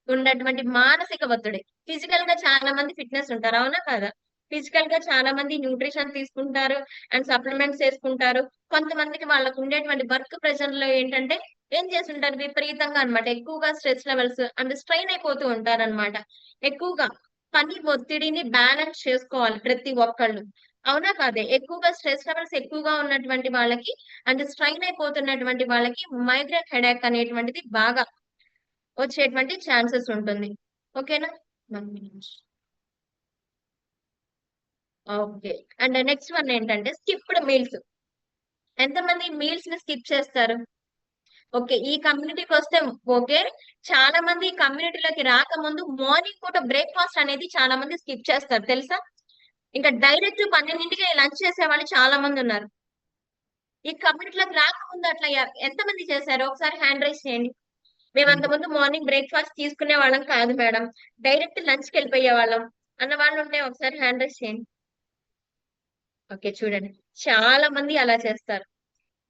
ఉన్నటువంటి మానసిక ఒత్తిడి. ఫిజికల్ గా చాలా మంది ఫిట్నెస్ ఉంటారు అవునా కాదా? ఫిజికల్ గా చాలా మంది న్యూట్రిషన్ తీసుకుంటారు అండ్ సప్లిమెంట్స్ వేసుకుంటారు. కొంతమందికి వాళ్ళకు ఉండేటువంటి వర్క్ ప్రెషర్ లో ఏంటంటే ఏం చేస్తుంటారు విపరీతంగా అన్నమాట. ఎక్కువగా స్ట్రెస్ లెవెల్స్ అండ్ స్ట్రెయిన్ అయిపోతూ ఉంటారు అనమాట. ఎక్కువగా పని ఒత్తిడిని బ్యాలెన్స్ చేసుకోవాలి ప్రతి ఒక్కళ్ళు. అవునా కాదే? ఎక్కువగా స్ట్రెస్ లెవెల్స్ ఎక్కువగా ఉన్నటువంటి వాళ్ళకి అండ్ స్ట్రెయిన్ అయిపోతున్నటువంటి వాళ్ళకి మైగ్రేన్ హెడేక్ అనేటువంటిది బాగా వచ్చేటువంటి ఛాన్సెస్ ఉంటుంది. ఓకేనా? ఓకే. అండ్ నెక్స్ట్ వన్ ఏంటంటే స్కిప్డ్ మీల్స్. ఎంతమంది మీల్స్ ని స్కిప్ చేస్తారు? ఓకే. ఈ కమ్యూనిటీకి వస్తే ఓకే. చాలా మంది ఈ కమ్యూనిటీలోకి రాకముందు మార్నింగ్ పూట బ్రేక్‌ఫాస్ట్ అనేది చాలా మంది స్కిప్ చేస్తారు తెలుసా? ఇంకా డైరెక్ట్ 12కి లంచ్ చేసేవాళ్ళు చాలా మందున్నారు. ఈ కమ్యూనిటీలోకి రాకముందు అట్లా ఎంతమంది చేశారు? ఒకసారి హ్యాండ్ రైజ్ చేయండి. మేము అంతకుముందు మార్నింగ్ బ్రేక్‌ఫాస్ట్ తీసుకునే వాళ్ళం కాదు మేడం. డైరెక్ట్ లంచ్‌కెళ్ళిపోయేవాళ్ళం అన్న వాళ్ళుంటే ఒకసారి హ్యాండ్ రైజ్ చేయండి. ఓకే. చూడండి. చాలా మంది అలా చేస్తారు.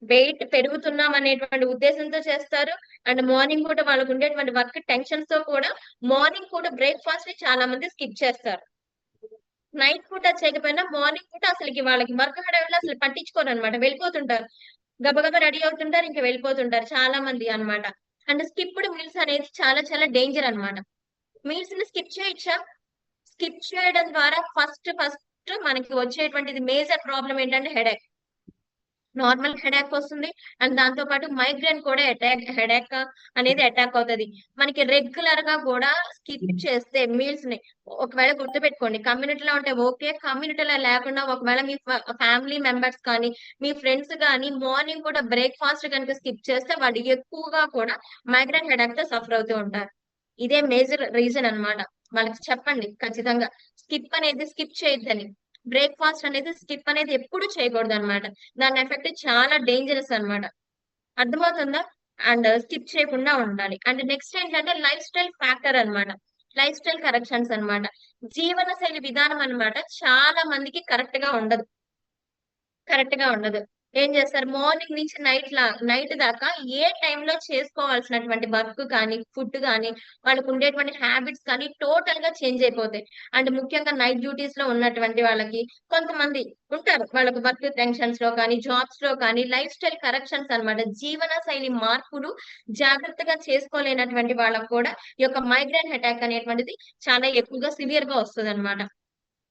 వెయిట్ పెరుగుతున్నాం అనేటువంటి ఉద్దేశంతో చేస్తారు. అండ్ మార్నింగ్ పూట వాళ్ళకుండేటువంటి వర్క్ టెన్షన్స్ తో కూడా మార్నింగ్ పూట బ్రేక్‌ఫాస్ట్‌ని చాలా మంది స్కిప్ చేస్తారు. నైట్ పూట చేయకపోయినా మార్నింగ్ పూట అసలకి వాళ్ళకి వర్క్ హడావిడిలో అసలు పట్టించుకోరనమాట. వెళ్ళిపోతుంటారు. గబగబా రెడీ అవుతుంటారు. ఇంక వెళ్ళిపోతుంటారు చాలా మంది అన్నమాట. అండ్ స్కిప్డ్ మీల్స్ అనేది చాలా చాలా డేంజర్ అన్నమాట. మీల్స్‌ని స్కిప్ చేయొచ్చా? స్కిప్ చేయడం ద్వారా ఫస్ట్ మనకి వచ్చేటువంటిది మేజర్ ప్రాబ్లమ్ ఏంటంటే హెడేక్. నార్మల్ హెడేక్ వస్తుంది. అండ్ దాంతో పాటు మైగ్రేన్ కూడా హెడేక్ అనేది అటాక్ అవుతది. మనకి రెగ్యులర్ గా కూడా స్కిప్ చేస్తే మీల్స్ ని ఒకవేళ గుర్తుపెట్టుకోండి కమ్యూనిటీలో ఉంటే ఓకే. కమ్యూనిటీలో లేకుండా ఒకవేళ మీ ఫ్యామిలీ మెంబర్స్ కానీ, మీ ఫ్రెండ్స్ గానీ మార్నింగ్ కూడా బ్రేక్‌ఫాస్ట్ గనుక స్కిప్ చేస్తే వాళ్ళు ఎక్కువగా కూడా మైగ్రేన్ హెడేక్ తో సఫర్ అవుతూ ఉంటారు. ఇదే మేజర్ రీజన్ అన్నమాట. వాళ్ళకి చెప్పండి ఖచ్చితంగా. స్కిప్ చేయొద్దని. బ్రేక్‌ఫాస్ట్ అనేది స్కిప్ అనేది ఎప్పుడు చేయకూడదన్నమాట. దాని ఎఫెక్ట్ చాలా డేంజరస్ అన్నమాట. అర్థమవుతుందా? అండ్ స్కిప్ చేయకుండా ఉండాలి. అండ్ నెక్స్ట్ ఏంటంటే లైఫ్ స్టైల్ ఫ్యాక్టర్ అన్నమాట. లైఫ్ స్టైల్ కరెక్షన్స్ అన్నమాట. జీవనశైలి విధానం అన్నమాట చాలా మందికి కరెక్ట్ గా ఉండదు. ఏం చేస్తారు మార్నింగ్ నుంచి నైట్ దాకా ఏ టైంలో చేసుకోవాల్సినటువంటి వర్క్ కానీ, ఫుడ్ కానీ, వాళ్ళకు ఉండేటువంటి హ్యాబిట్స్ కానీ టోటల్ గా చేంజ్ అయిపోతాయి. అండ్ ముఖ్యంగా నైట్ డ్యూటీస్ లో ఉన్నటువంటి వాళ్ళకి కొంతమంది ఉంటారు. వాళ్ళకి వర్క్ టెన్షన్స్ లో కానీ, జాబ్స్ లో కానీ లైఫ్ స్టైల్ కరెక్షన్స్ అన్నమాట. జీవన శైలి మార్పులు జాగ్రత్తగా చేసుకోలేనటువంటి వాళ్ళకి కూడా ఈ యొక్క మైగ్రేన్ అటాక్ అనేటువంటిది చాలా ఎక్కువగా సివియర్ గా వస్తదన్నమాట.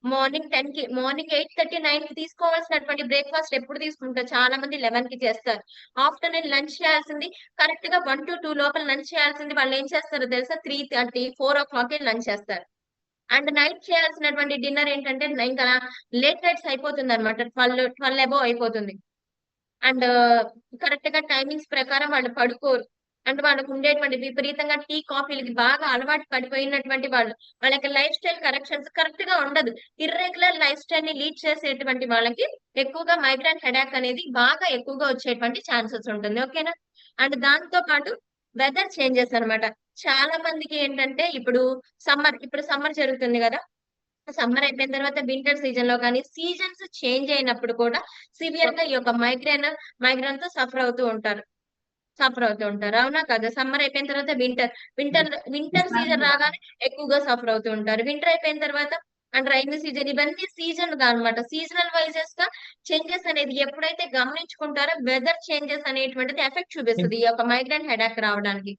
మార్నింగ్ 8:30, 9కి తీసుకోవాల్సినటువంటి బ్రేక్‌ఫాస్ట్ ఎప్పుడు తీసుకుంటారు? చాలా మంది 11కి చేస్తారు. ఆఫ్టర్‌నూన్ లంచ్ చేయాల్సింది కరెక్ట్‌గా 1-2 లోపల లంచ్ చేయాల్సింది వాళ్ళేం చేస్తారో తెలుసా? 3:30, 4:00కే లంచ్ చేస్తారు. అండ్ నైట్ చేయాల్సినటువంటి డిన్నర్ ఏంటంటే ఇంకా లేట్ నైట్స్ అయిపోతుందన్నమాట. 12 అబోవ్ అయిపోతుంది. అండ్ కరెక్ట్‌గా టైమింగ్స్ ప్రకారం వాళ్ళు పడుకోరు. అంటే వాళ్ళకు ఉండేటువంటి విపరీతంగా టీ, కాఫీలకి బాగా అలవాటు పడిపోయినటువంటి వాళ్ళు. వాళ్ళకి లైఫ్ స్టైల్ కరెక్షన్స్ కరెక్ట్ గా ఉండదు. ఇర్రెగ్యులర్ లైఫ్ స్టైల్ ని లీడ్ చేసేటువంటి వాళ్ళకి ఎక్కువగా మైగ్రేన్ హెడేక్ అనేది బాగా ఎక్కువగా వచ్చేటువంటి ఛాన్సెస్ ఉంటుంది. ఓకేనా? అండ్ దాంతో పాటు వెదర్ చేంజెస్ అన్నమాట. చాలా మందికి ఏంటంటే ఇప్పుడు సమ్మర్ జరుగుతుంది గదా! సమ్మర్ అయిపోయిన తర్వాత వింటర్ సీజన్ లో కానీ సీజన్స్ చేంజ్ అయినప్పుడు కూడా సివియర్ గా ఈ యొక్క మైగ్రేన్ తో సఫర్ అవుతూ ఉంటారు. అవునా కాదా? సమ్మర్ అయిపోయిన తర్వాత వింటర్ సీజన్ రాగానే ఎక్కువగా సఫర్ అవుతూ ఉంటారు. వింటర్ అయిపోయిన తర్వాత అండ్ రైనీ సీజన్ ఇవన్నీ సీజన్ గా అన్నమాట. సీజనల్ వైజెస్ గా చేంజెస్ అనేది ఎప్పుడైతే గమనించుకుంటారో వెదర్ చేంజెస్ అనేటువంటిది ఎఫెక్ట్ చూపిస్తది ఈ యొక్క మైగ్రేన్ హెడేక్ రావడానికి.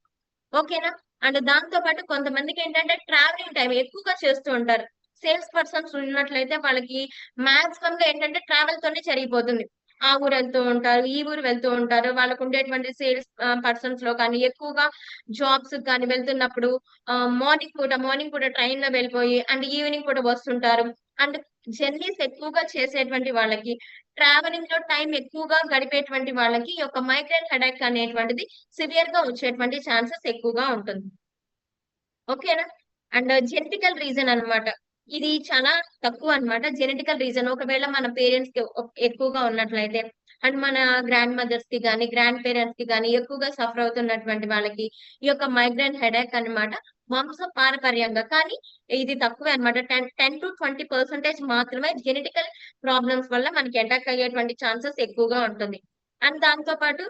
ఓకేనా? అండ్ దాంతో పాటు కొంతమందికి ఏంటంటే ట్రావెలింగ్ టైం ఎక్కువగా చేస్తూ ఉంటారు. సేల్స్ పర్సన్స్ ఉన్నట్లయితే వాళ్ళకి మాక్సిమం గా ఏంటంటే ట్రావెల్ తోనే జరిగిపోతుంది. ఆ ఊరు వెళ్తూ ఉంటారు, ఈ ఊరు వెళ్తూ ఉంటారు. వాళ్ళకు ఉండేటువంటి సేల్స్ పర్సన్స్ లో కానీ ఎక్కువగా జాబ్స్ కానీ వెళ్తున్నప్పుడు మార్నింగ్ పూట ట్రైన్ లో వెళ్ళిపోయి అండ్ ఈవినింగ్ పూట వస్తుంటారు. అండ్ జర్నీస్ ఎక్కువగా చేసేటువంటి వాళ్ళకి, ట్రావెలింగ్ లో టైం ఎక్కువగా గడిపేటువంటి వాళ్ళకి ఈ యొక్క మైగ్రేన్ హెడేక్ అనేటువంటిది సివియర్ గా వచ్చేటువంటి ఛాన్సెస్ ఎక్కువగా ఉంటుంది. ఓకేనా? అండ్ జెనెటికల్ రీజన్ అన్నమాట. ఇది చాలా తక్కువ అన్నమాట. జెనెటికల్ రీజన్ ఒకవేళ మన పేరెంట్స్ కి ఎక్కువగా ఉన్నట్లయితే అండ్ మన గ్రాండ్ మదర్స్ కి గానీ, గ్రాండ్ పేరెంట్స్ కి గానీ ఎక్కువగా సఫర్ అవుతున్నటువంటి వాళ్ళకి ఈ యొక్క మైగ్రేన్ హెడేక్ అన్నమాట వంశ పారపర్యంగా, కానీ ఇది తక్కువే అన్నమాట. 10 to 20% మాత్రమే జెనెటికల్ ప్రాబ్లమ్స్ వల్ల మనకి అటాక్ అయ్యేటువంటి ఛాన్సెస్ ఎక్కువగా ఉంటుంది. అండ్ దాంతో పాటు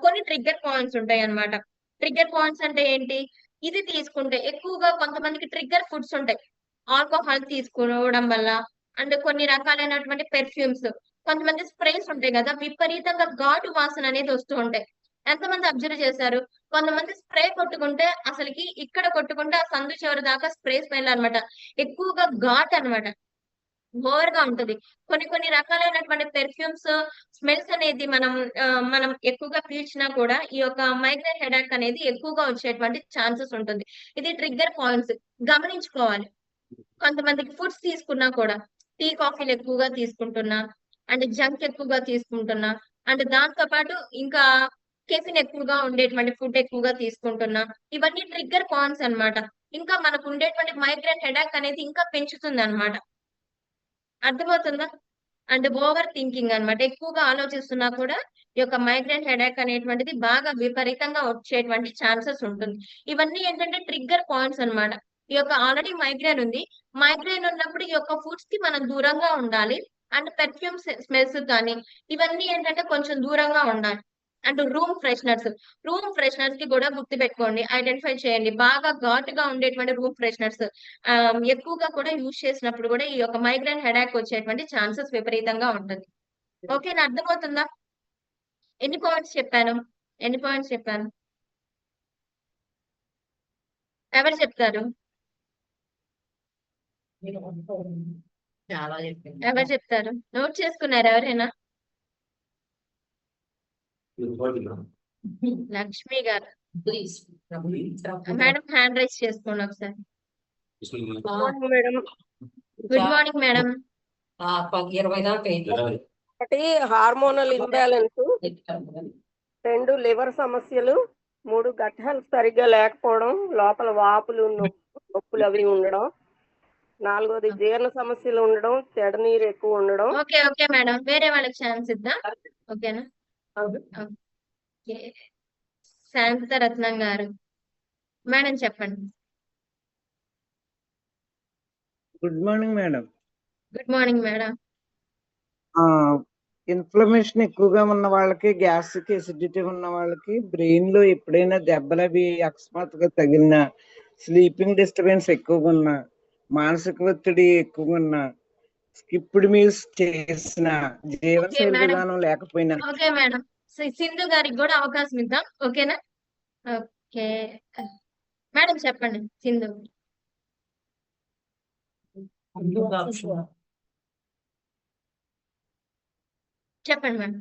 కొన్ని ట్రిగ్గర్ పాయింట్స్ ఉంటాయన్నమాట. ట్రిగ్గర్ పాయింట్స్ అంటే ఏంటి? ఇది తీసుకుంటే ఎక్కువగా కొంతమందికి ట్రిగ్గర్ ఫుడ్స్ ఉంటాయి. ఆల్కహాల్ తీసుకోవడం వల్ల అండ్ కొన్ని రకాలైనటువంటి పెర్ఫ్యూమ్స్, కొంతమంది స్ప్రేస్ ఉంటాయి కదా, విపరీతంగా ఘాటు వాసన అనేది వస్తూ ఉంటాయి. ఎంతమంది అబ్జర్వ్ చేశారు? కొంతమంది స్ప్రే కొట్టుకుంటే అసలుకి ఇక్కడ కొట్టుకుంటే ఆ సందు చివరి దాకా స్ప్రే స్మెల్ అన్నమాట. ఎక్కువగా ఘాట్ అన్నమాట. ఓవర్ గా ఉంటది. కొన్ని రకాలైనటువంటి పెర్ఫ్యూమ్స్, స్మెల్స్ అనేది మనం ఎక్కువగా పీల్చినా కూడా ఈ యొక్క మైగ్రేన్ హెడేక్ అనేది ఎక్కువగా వచ్చేటువంటి ఛాన్సెస్ ఉంటుంది. ఇది ట్రిగ్గర్ పాయింట్స్ గమనించుకోవాలి. కొంతమందికి ఫుడ్స్ తీసుకున్నా కూడా టీ, కాఫీలు ఎక్కువగా తీసుకుంటున్నా అండ్ జంక్ ఎక్కువగా తీసుకుంటున్నా అండ్ దాంతో పాటు ఇంకా కెఫిన్ ఎక్కువగా ఉండేటువంటి ఫుడ్ ఎక్కువగా తీసుకుంటున్నా, ఇవన్నీ ట్రిగ్గర్ పాయింట్స్ అన్నమాట. ఇంకా మనకు ఉండేటువంటి మైగ్రేన్ హెడేక్ అనేది ఇంకా పెంచుతుంది అన్నమాట. అర్థమవుతుందా? అండ్ ఓవర్ థింకింగ్ అన్నమాట. ఎక్కువగా ఆలోచిస్తున్నా కూడా ఈ యొక్క మైగ్రేన్ హెడేక్ అనేటువంటిది బాగా విపరీతంగా వచ్చేటువంటి ఛాన్సెస్ ఉంటుంది. ఇవన్నీ ఏంటంటే ట్రిగ్గర్ పాయింట్స్ అన్నమాట. ఈ యొక్క ఆల్రెడీ మైగ్రేన్ ఉంది. మైగ్రేన్ ఉన్నప్పుడు ఈ యొక్క ఫుడ్స్ కి మనం దూరంగా ఉండాలి. అండ్ పెర్ఫ్యూమ్స్ స్మెల్స్ కానీ ఇవన్నీ ఏంటంటే కొంచెం దూరంగా ఉండాలి. అండ్ రూమ్ ఫ్రెషనర్స్ కి కూడా గుర్తుపెట్టుకోండి, ఐడెంటిఫై చేయండి. బాగా ఘాటుగా ఉండేటువంటి రూమ్ ఫ్రెషనర్స్ ఎక్కువగా కూడా యూజ్ చేసినప్పుడు కూడా ఈ యొక్క మైగ్రేన్ హెడేక్ వచ్చేటువంటి ఛాన్సెస్ విపరీతంగా ఉంటుంది. ఓకేనా? అర్థమవుతుందా? ఎన్ని పాయింట్స్ చెప్పాను? ఎవరు చెప్తారు? చాలా చెప్పింది. ఎవరు చెప్తారు? నోట్ చేసుకున్నారు ఎవరైనా? లక్ష్మి గారు. ప్లీజ్ మేడం హ్యాండ్ రైజ్ చేసుకోండి ఒకసారి. Madam good morning madam. 20 దాకా అయింది. ఒకటి హార్మోనల్ ఇంబ్యాలెన్స్, 2 లివర్ సమస్యలు, 3 గట్ హెల్త్ సరిగ్గా లేకపోవడం, లోపల వాపులు నొప్పులు అవి ఉండడం, 4వది జీర్ణ సమస్యలు ఉండడం, చెడ నీరు ఎక్కువ ఉండడం. ఓకే మేడం, వేరే వాళ్ళకి ఛాన్స్ ఇద్దాం. ఓకేనా? ఓకే. శాంత రత్నం గారు మేడం చెప్పండి. Good morning madam. Good morning madam. Inflammation ఎక్కువగా ఉన్న వాళ్ళకి, గ్యాస్ట్రిక్ ఎసిడిటీ ఉన్న వాళ్ళకి, బ్రెయిన్ లో ఎప్పుడైనా దెబ్బలు అవి అకస్మాత్తుగా తగిలిన, స్లీపింగ్ డిస్టర్బెన్స్ ఎక్కువగా ఉన్నా, మానసిక ఒత్తిడి ఎక్కువగా ఉన్నా, స్కిప్డ్ మీల్స్ చేసిన, జీవనశైలి విధానం లేకపోయినా. ఓకే మేడం, సింధు గారికి కూడా అవకాశం ఇద్దాం. ఓకేనా? ఓకే మేడం చెప్పండి. సింధు చెప్పండి మేడం.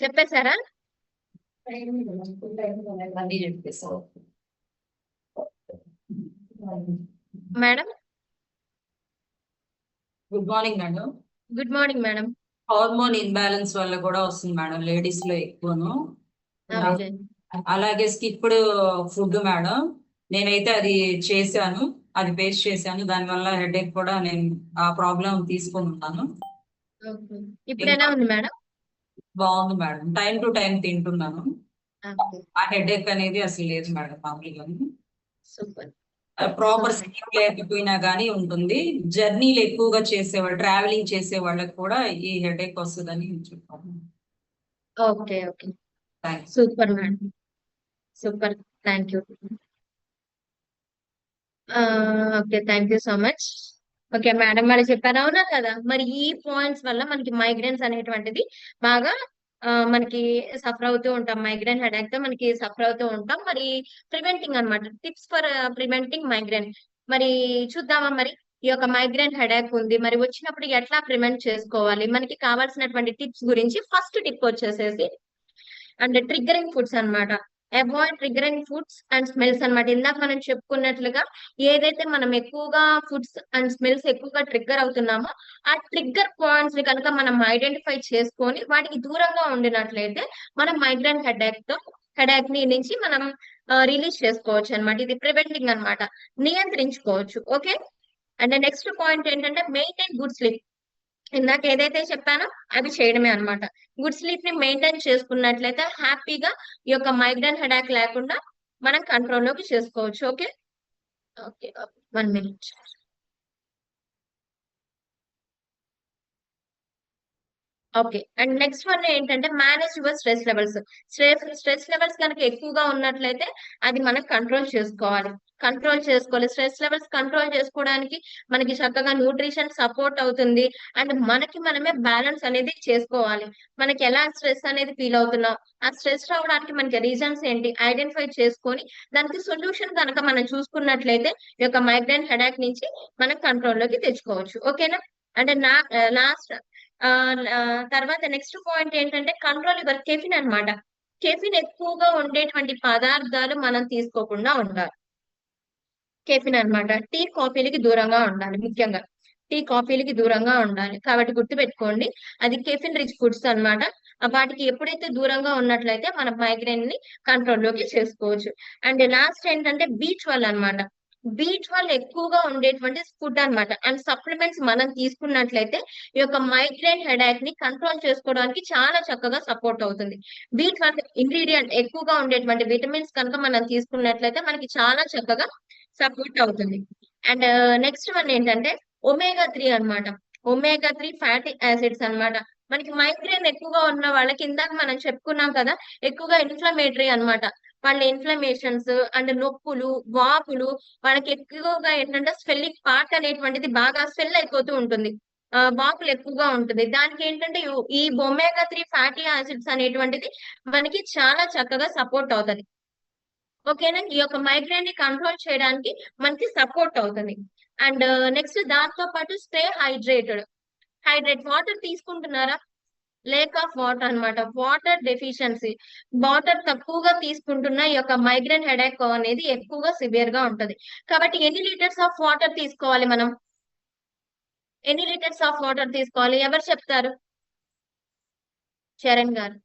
చెప్పేశారా? అన్ని చెప్పేసారు madam. Good morning madam. Good morning madam. Hormone imbalance వల్ల కూడా వస్తుంది మేడం, లేడీస్ లో ఎక్కువను. ఓకే. అలాగే స్కిప్డ్ ఫుడ్ మేడం, నేనైతే అది చేశాను, అది పేస్ట్ చేశాను. దానివల్ల హెడేక్ కూడా నేను ఆ ప్రాబ్లం తీసుకొని ఉన్నాను. ఓకే. ఇప్పుడు ఎలా ఉంది మేడం? బాగుంది మేడం, టైం టు టైం తింటున్నాను. ఓకే. ఆ హెడేక్ అనేది అసలు లేదు మేడం మామూలుగా. సూపర్. ప్రాపర్ స్లీప్ లేకపోయినా గానీ ఉంటుంది. జర్నీలు ఎక్కువగా చేసేవాళ్ళు, ట్రావెలింగ్ చేసే వాళ్ళకి కూడా ఈ హెడేక్ వస్తుందని చెప్పాను. Okay. Okay. Thanks. Super madam, super. Thank you. Okay, thank you so much. Okay madam, మరి చెప్పారు అవునా కదా. మరి ఈ పాయింట్స్ వల్ల మనకి మైగ్రేన్స్ అనేటువంటిది బాగా మనకి సఫర్ అవుతూ ఉంటాం. మైగ్రేన్ హెడేక్ తో మనకి సఫర్ అవుతూ ఉంటాం. మరి ప్రివెంటింగ్ అన్నమాట, టిప్స్ ఫర్ ప్రివెంటింగ్ మైగ్రేన్ మరి చూద్దామా? మరి ఈ యొక్క మైగ్రేన్ హెడేక్ ఉంది, మరి వచ్చినప్పుడు ఎట్లా ప్రివెంట్ చేసుకోవాలి, మనకి కావాల్సినటువంటి టిప్స్ గురించి ఫస్ట్ టిప్ వచ్చేసేసి అండ్ ట్రిగ్గరింగ్ ఫుడ్స్ అన్నమాట. Avoid triggering foods and smells అన్నమాట. ఇందాక మనం చెప్పుకున్నట్లుగా ఏదైతే మనం ఎక్కువగా ఫుడ్స్ అండ్ స్మెల్స్ ఎక్కువగా ట్రిగ్గర్ అవుతున్నామో ఆ ట్రిగ్గర్ పాయింట్స్ ని కనుక మనం ఐడెంటిఫై చేసుకొని వాటికి దూరంగా ఉండినట్లయితే మనం మైగ్రేన్ హెడేక్ ని నుంచి మనం రిలీజ్ చేసుకోవచ్చు అన్నమాట. ఇది ప్రివెంటింగ్ అన్నమాట, నియంత్రించుకోవచ్చు. ఓకే. అండ్ నెక్స్ట్ పాయింట్ ఏంటంటే మెయింటైన్ గుడ్ స్లీప్. ఇందాక ఏదైతే చెప్పానో అది చేయడమే అన్నమాట. గుడ్ స్లీప్ ని మెయింటైన్ చేసుకున్నట్లయితే హ్యాపీగా ఈ యొక్క మైగ్రేన్ హెడేక్ లేకుండా మనం కంట్రోల్లోకి చేసుకోవచ్చు. Okay. Okay, 1 minute. Okay. And next one ఏంటంటే manage your stress levels. Stress levels కనుక ఎక్కువగా ఉన్నట్లయితే అది మనం కంట్రోల్ చేసుకోవాలి. స్ట్రెస్ లెవెల్స్ కంట్రోల్ చేసుకోవడానికి మనకి చక్కగా న్యూట్రిషన్ సపోర్ట్ అవుతుంది. అండ్ మనకి మనమే బ్యాలెన్స్ అనేది చేసుకోవాలి. మనకి ఎలా స్ట్రెస్ అనేది ఫీల్ అవుతున్నాం, ఆ స్ట్రెస్ రావడానికి మనకి రీజన్స్ ఏంటి ఐడెంటిఫై చేసుకొని దానికి సొల్యూషన్ కనుక మనం చూసుకున్నట్లయితే ఈ యొక్క మైగ్రేన్ హెడేక్ నుంచి మనం కంట్రోల్లోకి తెచ్చుకోవచ్చు. ఓకేనా. అంటే లాస్ట్ తర్వాత నెక్స్ట్ పాయింట్ ఏంటంటే కంట్రోల్ యువర్ కెఫిన్ అన్నమాట. కెఫిన్ ఎక్కువగా ఉండేటువంటి పదార్థాలు మనం తీసుకోకుండా ఉండాలి. కెఫిన్ అన్నమాట. టీ కాఫీలకి దూరంగా ఉండాలి. ముఖ్యంగా టీ కాఫీలకి దూరంగా ఉండాలి. కాబట్టి గుర్తుపెట్టుకోండి, అది కెఫిన్ రిచ్ ఫుడ్స్ అన్నమాట. వాటికి ఎప్పుడైతే దూరంగా ఉన్నట్లయితే మన మైగ్రేన్ ని కంట్రోల్లోకి చేసుకోవచ్చు. అండ్ లాస్ట్ ఏంటంటే B12 అన్నమాట. B12 ఎక్కువగా ఉండేటువంటి ఫుడ్ అన్నమాట. అండ్ సప్లిమెంట్స్ మనం తీసుకున్నట్లయితే ఈ యొక్క మైగ్రేన్ హెడేక్ ని కంట్రోల్ చేసుకోవడానికి చాలా చక్కగా సపోర్ట్ అవుతుంది. B12 ఇంగ్రీడియంట్ ఎక్కువగా ఉండేటువంటి విటమిన్స్ కనుక మనం తీసుకున్నట్లయితే మనకి చాలా చక్కగా సపోర్ట్ అవుతుంది. అండ్ నెక్స్ట్ వన్ ఏంటంటే ఒమేగా 3 అన్నమాట. ఒమేగా 3 ఫ్యాటీ యాసిడ్స్ అన్నమాట. మనకి మైగ్రేన్ ఎక్కువగా ఉన్న వాళ్ళకి ఇందాక మనం చెప్పుకున్నాం కదా, ఎక్కువగా ఇన్ఫ్లమేటరీ అన్నమాట. వాళ్ళ ఇన్ఫ్లమేషన్స్ అండ్ నొప్పులు, వాపులు, వాళ్ళకి ఎక్కువగా ఏంటంటే స్వెల్లింగ్ పార్ట్ అనేటువంటిది బాగా స్వెల్ అయిపోతూ ఉంటుంది. వాపులు ఎక్కువగా ఉంటుంది. దానికి ఏంటంటే ఈ ఒమేగా 3 ఫ్యాటీ యాసిడ్స్ అనేటువంటిది మనకి చాలా చక్కగా సపోర్ట్ అవుతుంది. ఓకేనా. ఈ యొక్క మైగ్రేన్ ని కంట్రోల్ చేయడానికి మనకి సపోర్ట్ అవుతుంది. అండ్ నెక్స్ట్ దాంతో పాటు స్టే హైడ్రేట్ వాటర్ తీసుకుంటున్నారా, లేక్ ఆఫ్ వాటర్ అన్నమాట. వాటర్ డెఫిషియన్సీ, వాటర్ తక్కువగా తీసుకుంటున్న ఈ యొక్క మైగ్రేన్ హెడేక్ అనేది ఎక్కువగా సివియర్ గా ఉంటది. కాబట్టి ఎన్ని లీటర్స్ ఆఫ్ వాటర్ తీసుకోవాలి మనం, ఎన్ని లీటర్స్ ఆఫ్ వాటర్ తీసుకోవాలి, ఎవరు చెప్తారు? చరణ్ గారు.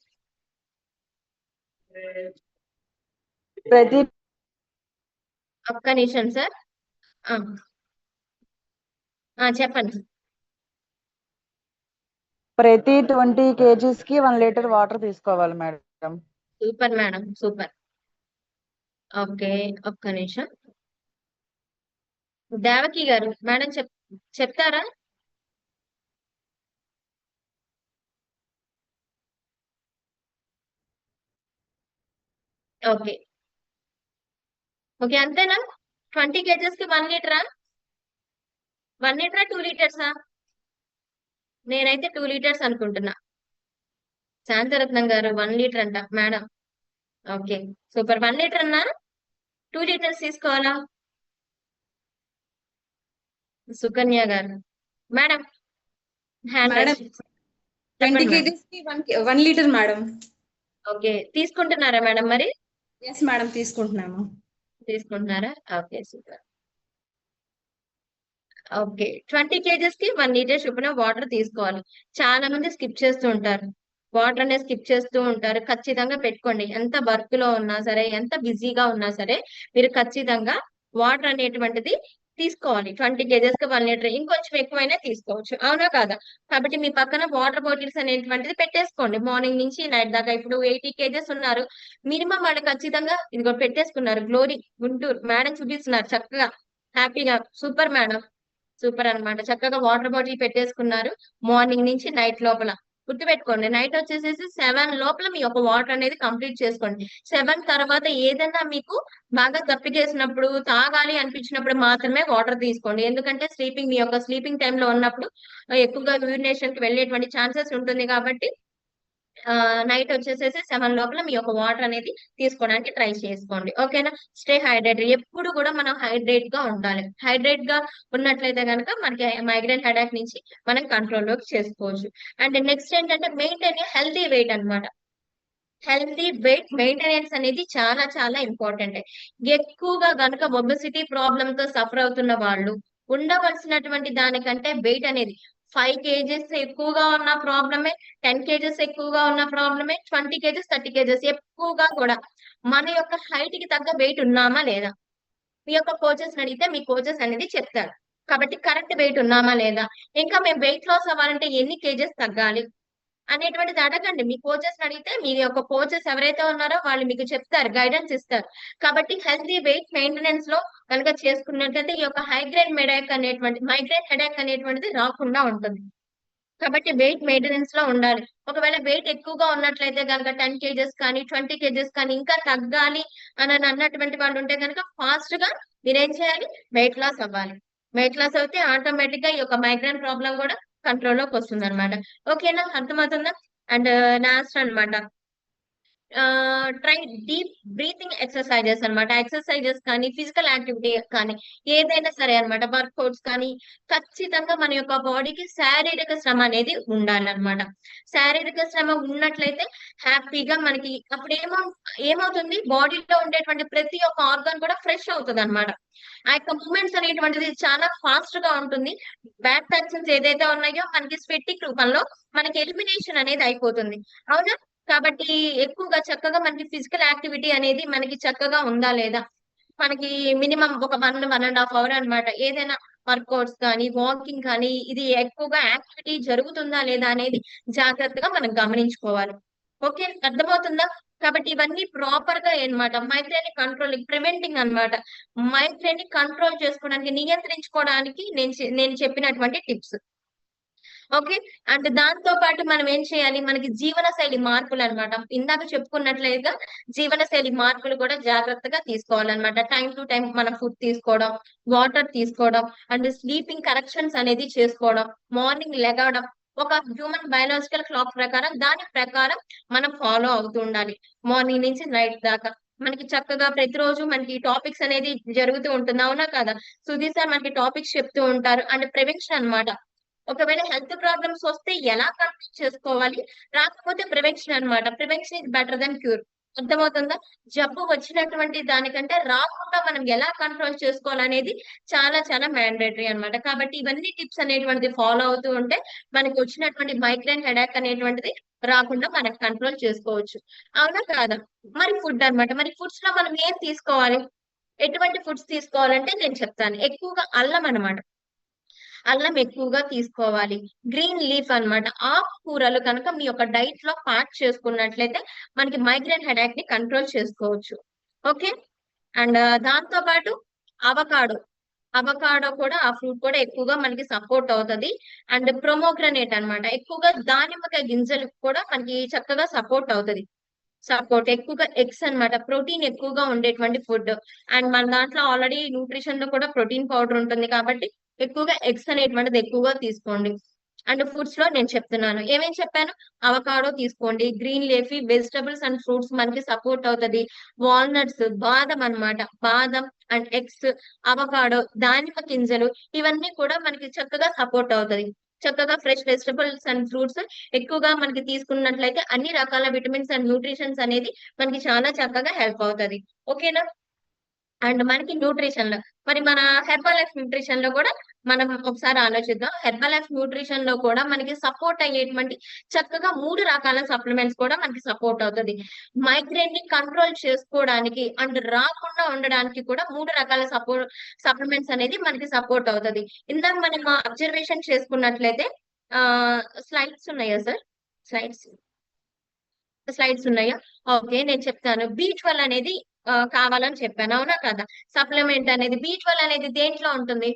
ప్రతి ఒక్క నిమిషం సార్. చెప్పండి. ప్రతి 20 kgs కి 1 లీటర్ వాటర్ తీసుకోవాలి madam. Super madam, super. Okay, ఒక్క నిమిషం. దేవకి గారు మేడం చెప్తారా? ఓకే. ఓకే, అంతేనా? 20 kgs కి 1 లీటరా? 1 లీటరా 2 లీటర్సా? నేనైతే 2 లీటర్స్ అనుకుంటున్నా. శాంతరత్నం గారు 1 లీటర్ అంట మేడం. Okay, super. 1 లీటర్ అన్నారు, 2 లీటర్స్ తీసుకోవాలా? సుకన్య గారు మేడం హ్యాండ్ మేడం, 20 kgs కి 1 లీటర్ మేడం. ఓకే, తీసుకుంటున్నారా మేడం? మరి ఎస్ మేడం, తీసుకుంటున్నాము. తీసుకుంటున్నారా? Okay, super. ఓకే, 20 kgs కి 1 లీటర్ చొప్పున వాటర్ తీసుకోవాలి. చాలా మంది స్కిప్ చేస్తూ ఉంటారు, వాటర్ అనేది స్కిప్ చేస్తూ ఉంటారు. ఖచ్చితంగా పెట్టుకోండి. ఎంత వర్క్ లో ఉన్నా సరే, ఎంత బిజీగా ఉన్నా సరే, మీరు ఖచ్చితంగా వాటర్ అనేటువంటిది తీసుకోవాలి. 20 kgs కి 1 లీటర్, ఇంకొంచెం ఎక్కువైనా తీసుకోవచ్చు. అవునా కాదా? కాబట్టి మీ పక్కన వాటర్ బాటిల్స్ అనేటువంటిది పెట్టేసుకోండి. మార్నింగ్ నుంచి నైట్ దాకా. ఇప్పుడు 80 kgs ఉన్నారు, మినిమం వాళ్ళు ఖచ్చితంగా ఇదిగో పెట్టేసుకున్నారు. గ్లోరీ గుంటూరు మేడం చూపిస్తున్నారు చక్కగా, హ్యాపీగా. సూపర్ మేడం, సూపర్ అన్నమాట. చక్కగా వాటర్ బాటిల్ పెట్టేసుకున్నారు మార్నింగ్ నుంచి నైట్ లోపల. గుర్తుపెట్టుకోండి, నైట్ వచ్చేసేసి 7 లోపల మీ యొక్క వాటర్ అనేది కంప్లీట్ చేసుకోండి. 7 తర్వాత ఏదైనా మీకు బాగా తప్పికేసినప్పుడు, తాగాలి అనిపించినప్పుడు మాత్రమే వాటర్ తీసుకోండి. ఎందుకంటే మీ యొక్క స్లీపింగ్ టైంలో ఉన్నప్పుడు ఎక్కువగా యూరినేషన్ కి వెళ్ళేటువంటి ఛాన్సెస్ ఉంటుంది. కాబట్టి నైట్ వచ్చేసేసి 7 లోపల మీ యొక్క వాటర్ అనేది తీసుకోవడానికి ట్రై చేసుకోండి. ఓకేనా? Stay hydrated. ఎప్పుడు కూడా మనం హైడ్రేట్ గా ఉండాలి. హైడ్రేట్ గా ఉన్నట్లయితే కనుక మనకి మైగ్రేన్ హెడేక్ నుంచి మనం కంట్రోల్ లోకి చేసుకోవచ్చు. అండ్ నెక్స్ట్ ఏంటంటే మెయింటైన్ హెల్తీ వెయిట్ అన్నమాట. హెల్తీ వెయిట్ మెయింటెనెన్స్ అనేది చాలా చాలా ఇంపార్టెంట్. ఎక్కువగా గనుక ఒబెసిటీ ప్రాబ్లమ్ తో సఫర్ అవుతున్న వాళ్ళు ఉండవలసినటువంటి దానికంటే వెయిట్ అనేది 5 కేజెస్ ఎక్కువగా ఉన్న ప్రాబ్లమే, 10 కేజెస్ ఎక్కువగా ఉన్న ప్రాబ్లమే, 20 కేజెస్ 30 కేజెస్ ఎక్కువగా కూడా మన యొక్క హైట్ కి తగ్గ వెయిట్ ఉన్నామా లేదా మీ యొక్క కోచెస్ అడిగితే మీ కోచెస్ అనేది చెప్తారు. కాబట్టి కరెక్ట్ వెయిట్ ఉన్నామా లేదా, ఇంకా మేము వెయిట్ లాస్ అవ్వాలంటే ఎన్ని కేజెస్ తగ్గాలి అనేటువంటిది అడగండి. మీ కోచెస్ అడిగితే మీ యొక్క కోచెస్ ఎవరైతే ఉన్నారో వాళ్ళు మీకు చెప్తారు, గైడెన్స్ ఇస్తారు. కాబట్టి హెల్తీ వెయిట్ మెయింటెనెన్స్ లో కనుక చేసుకున్నట్లయితే ఈ యొక్క మైగ్రేన్ హెడేక్ అనేటువంటిది రాకుండా ఉంటుంది. కాబట్టి వెయిట్ మెయింటెనెన్స్ లో ఉండాలి. ఒకవేళ వెయిట్ ఎక్కువగా ఉన్నట్లయితే కనుక 10 కేజెస్ కానీ 20 కేజెస్ కానీ ఇంకా తగ్గాలి అని అన్నటువంటి వాళ్ళు ఉంటే కనుక ఫాస్ట్ గా మీరేం చేయాలి, వెయిట్ లాస్ అవ్వాలి. వెయిట్ లాస్ అయితే ఆటోమేటిక్ గా ఈ యొక్క మైగ్రేన్ ప్రాబ్లం కూడా కంట్రోల్ లోకి వస్తుంది అనమాట. ఓకేనా? అర్థమవుతుందా? అండ్ లాస్ట్ అన్నమాట, ట్రై డీప్ బ్రీతింగ్ ఎక్సర్సైజెస్ అన్నమాట. ఎక్సర్సైజెస్ కానీ ఫిజికల్ యాక్టివిటీ కానీ ఏదైనా సరే అన్నమాట, వర్కౌట్స్ కానీ ఖచ్చితంగా మన యొక్క బాడీకి శారీరక శ్రమ అనేది ఉండాలన్నమాట. శారీరక శ్రమ ఉన్నట్లయితే హ్యాపీగా మనకి అప్పుడు ఏమవుతుంది, బాడీలో ఉండేటువంటి ప్రతి ఒక్క ఆర్గాన్ కూడా ఫ్రెష్ అవుతుంది అనమాట. ఆ యొక్క మూమెంట్స్ అనేటువంటిది చాలా ఫాస్ట్ గా ఉంటుంది. బ్యాడ్ టాక్సిన్స్ ఏదైతే ఉన్నాయో మనకి స్వెట్టింగ్ రూపంలో మనకి ఎలిమినేషన్ అనేది అయిపోతుంది. అవునా? కాబట్టి ఎక్కువగా చక్కగా మనకి ఫిజికల్ యాక్టివిటీ అనేది మనకి చక్కగా ఉందా లేదా, మనకి మినిమం ఒక 1.5 అవర్ అన్నమాట. ఏదైనా వర్కౌట్స్ కానీ వాకింగ్ కానీ ఇది ఎక్కువగా యాక్టివిటీ జరుగుతుందా లేదా అనేది జాగ్రత్తగా మనం గమనించుకోవాలి. ఓకే, అర్థమవుతుందా? కాబట్టి ఇవన్నీ ప్రాపర్ గా అన్నమాట మైగ్రేన్ ప్రివెంటింగ్ అన్నమాట. మైగ్రేన్ ని కంట్రోల్ చేసుకోవడానికి, నియంత్రించుకోవడానికి నేను చెప్పినటువంటి టిప్స్. ఓకే. అండ్ దాంతో పాటు మనం ఏం చేయాలి, మనకి జీవన శైలి మార్పులు అన్నమాట. ఇందాక చెప్పుకున్నట్లుగా జీవన శైలి మార్పులు కూడా జాగ్రత్తగా తీసుకోవాలన్నమాట. టైం టు టైం మనం ఫుడ్ తీసుకోవడం, వాటర్ తీసుకోవడం, అండ్ స్లీపింగ్ కరెక్షన్స్ అనేది చేసుకోవడం, మార్నింగ్ లెగవడం, ఒక హ్యూమన్ బయాలజికల్ క్లాక్ ప్రకారం దాని ప్రకారం మనం ఫాలో అవుతూ ఉండాలి. మార్నింగ్ నుంచి నైట్ దాకా మనకి చక్కగా ప్రతిరోజు మనకి టాపిక్స్ అనేది జరుగుతూ ఉంటుంది. అవునా కదా? సుధీర్ సార్ మనకి టాపిక్స్ చెప్తూ ఉంటారు. అండ్ ప్రివెన్షన్ అన్నమాట. ఒకవేళ హెల్త్ ప్రాబ్లమ్స్ వస్తే ఎలా కంట్రోల్ చేసుకోవాలి, రాకపోతే ప్రివెన్షన్ అన్నమాట. Prevention is better than cure. అర్థమవుతుందా? జబ్బు వచ్చినటువంటి దానికంటే రాకుండా మనం ఎలా కంట్రోల్ చేసుకోవాలనేది చాలా చాలా మ్యాండేటరీ అన్నమాట. కాబట్టి ఇవన్నీ టిప్స్ అనేటువంటిది ఫాలో అవుతూ ఉంటే మనకి వచ్చినటువంటి మైగ్రేన్ హెడేక్ అనేటువంటిది రాకుండా మనం కంట్రోల్ చేసుకోవచ్చు. అవునా కాదా? మరి ఫుడ్ అన్నమాట. మరి ఫుడ్స్ లో మనం ఏం తీసుకోవాలి, ఎటువంటి ఫుడ్స్ తీసుకోవాలంటే నేను చెప్తాను. ఎక్కువగా అల్లం అన్నమాట. అల్లం ఎక్కువగా తీసుకోవాలి. గ్రీన్ లీఫ్ అన్నమాట. ఆకుకూరలు కనుక మీ యొక్క డైట్ లో పార్ట్ చేసుకున్నట్లయితే మనకి మైగ్రేన్ హెడేక్ ని కంట్రోల్ చేసుకోవచ్చు. ఓకే. అండ్ దాంతో పాటు అవకాడో. అవకాడో కూడా, ఆ ఫ్రూట్ కూడా ఎక్కువగా మనకి సపోర్ట్ అవుతది. అండ్ ప్రొమోగ్రనేట్ అన్నమాట. ఎక్కువగా దానిమ్మకాయ గింజలు కూడా మనకి చక్కగా సపోర్ట్ అవుతది. ఎక్కువగా ఎగ్స్ అన్నమాట. ప్రోటీన్ ఎక్కువగా ఉండేటువంటి ఫుడ్. అండ్ మన దాంట్లో ఆల్రెడీ న్యూట్రిషన్ లో కూడా ప్రోటీన్ పౌడర్ ఉంటుంది కాబట్టి ఎక్కువగా ఎగ్స్ అనేటువంటిది ఎక్కువగా తీసుకోండి. అండ్ ఫుడ్స్ లో నేను చెప్తున్నాను, ఏమేమి చెప్పాను, అవకాడో తీసుకోండి, green leafy vegetables and fruits మనకి సపోర్ట్ అవుతది. వాల్నట్స్, బాదం అన్నమాట. బాదం అండ్ ఎగ్స్, అవకాడో, దానిమ్మ గింజలు ఇవన్నీ కూడా మనకి చక్కగా సపోర్ట్ అవుతది. చక్కగా ఫ్రెష్ వెజిటబుల్స్ అండ్ ఫ్రూట్స్ ఎక్కువగా మనకి తీసుకున్నట్లయితే అన్ని రకాల విటమిన్స్ అండ్ న్యూట్రిషన్స్ అనేది మనకి చాలా చక్కగా హెల్ప్ అవుతది. ఓకేనా? అండ్ మనకి న్యూట్రిషన్ లో మరి మన హెర్బల్ లైఫ్ న్యూట్రిషన్ లో కూడా మనం ఒకసారి ఆలోచిద్దాం. హెర్బల్ లైఫ్ న్యూట్రిషన్ లో కూడా మనకి సపోర్ట్ అయ్యేటువంటి చక్కగా 3 రకాల సప్లిమెంట్స్ కూడా మనకి సపోర్ట్ అవుతది. మైగ్రేన్ ని కంట్రోల్ చేసుకోవడానికి అండ్ రాకుండా ఉండడానికి కూడా 3 రకాల సప్లిమెంట్స్ అనేది మనకి సపోర్ట్ అవుతది. ఇందాక మనం అబ్జర్వేషన్ చేసుకున్నట్లయితే స్లైడ్స్ ఉన్నాయా సార్? స్లైడ్స్ ఉన్నాయా? ఓకే, నేను చెప్తాను. B12 అనేది కావాలని చెప్పాను. అవునా కదా? సప్లిమెంట్ అనేది B12 అనేది దేంట్లో ఉంటుంది,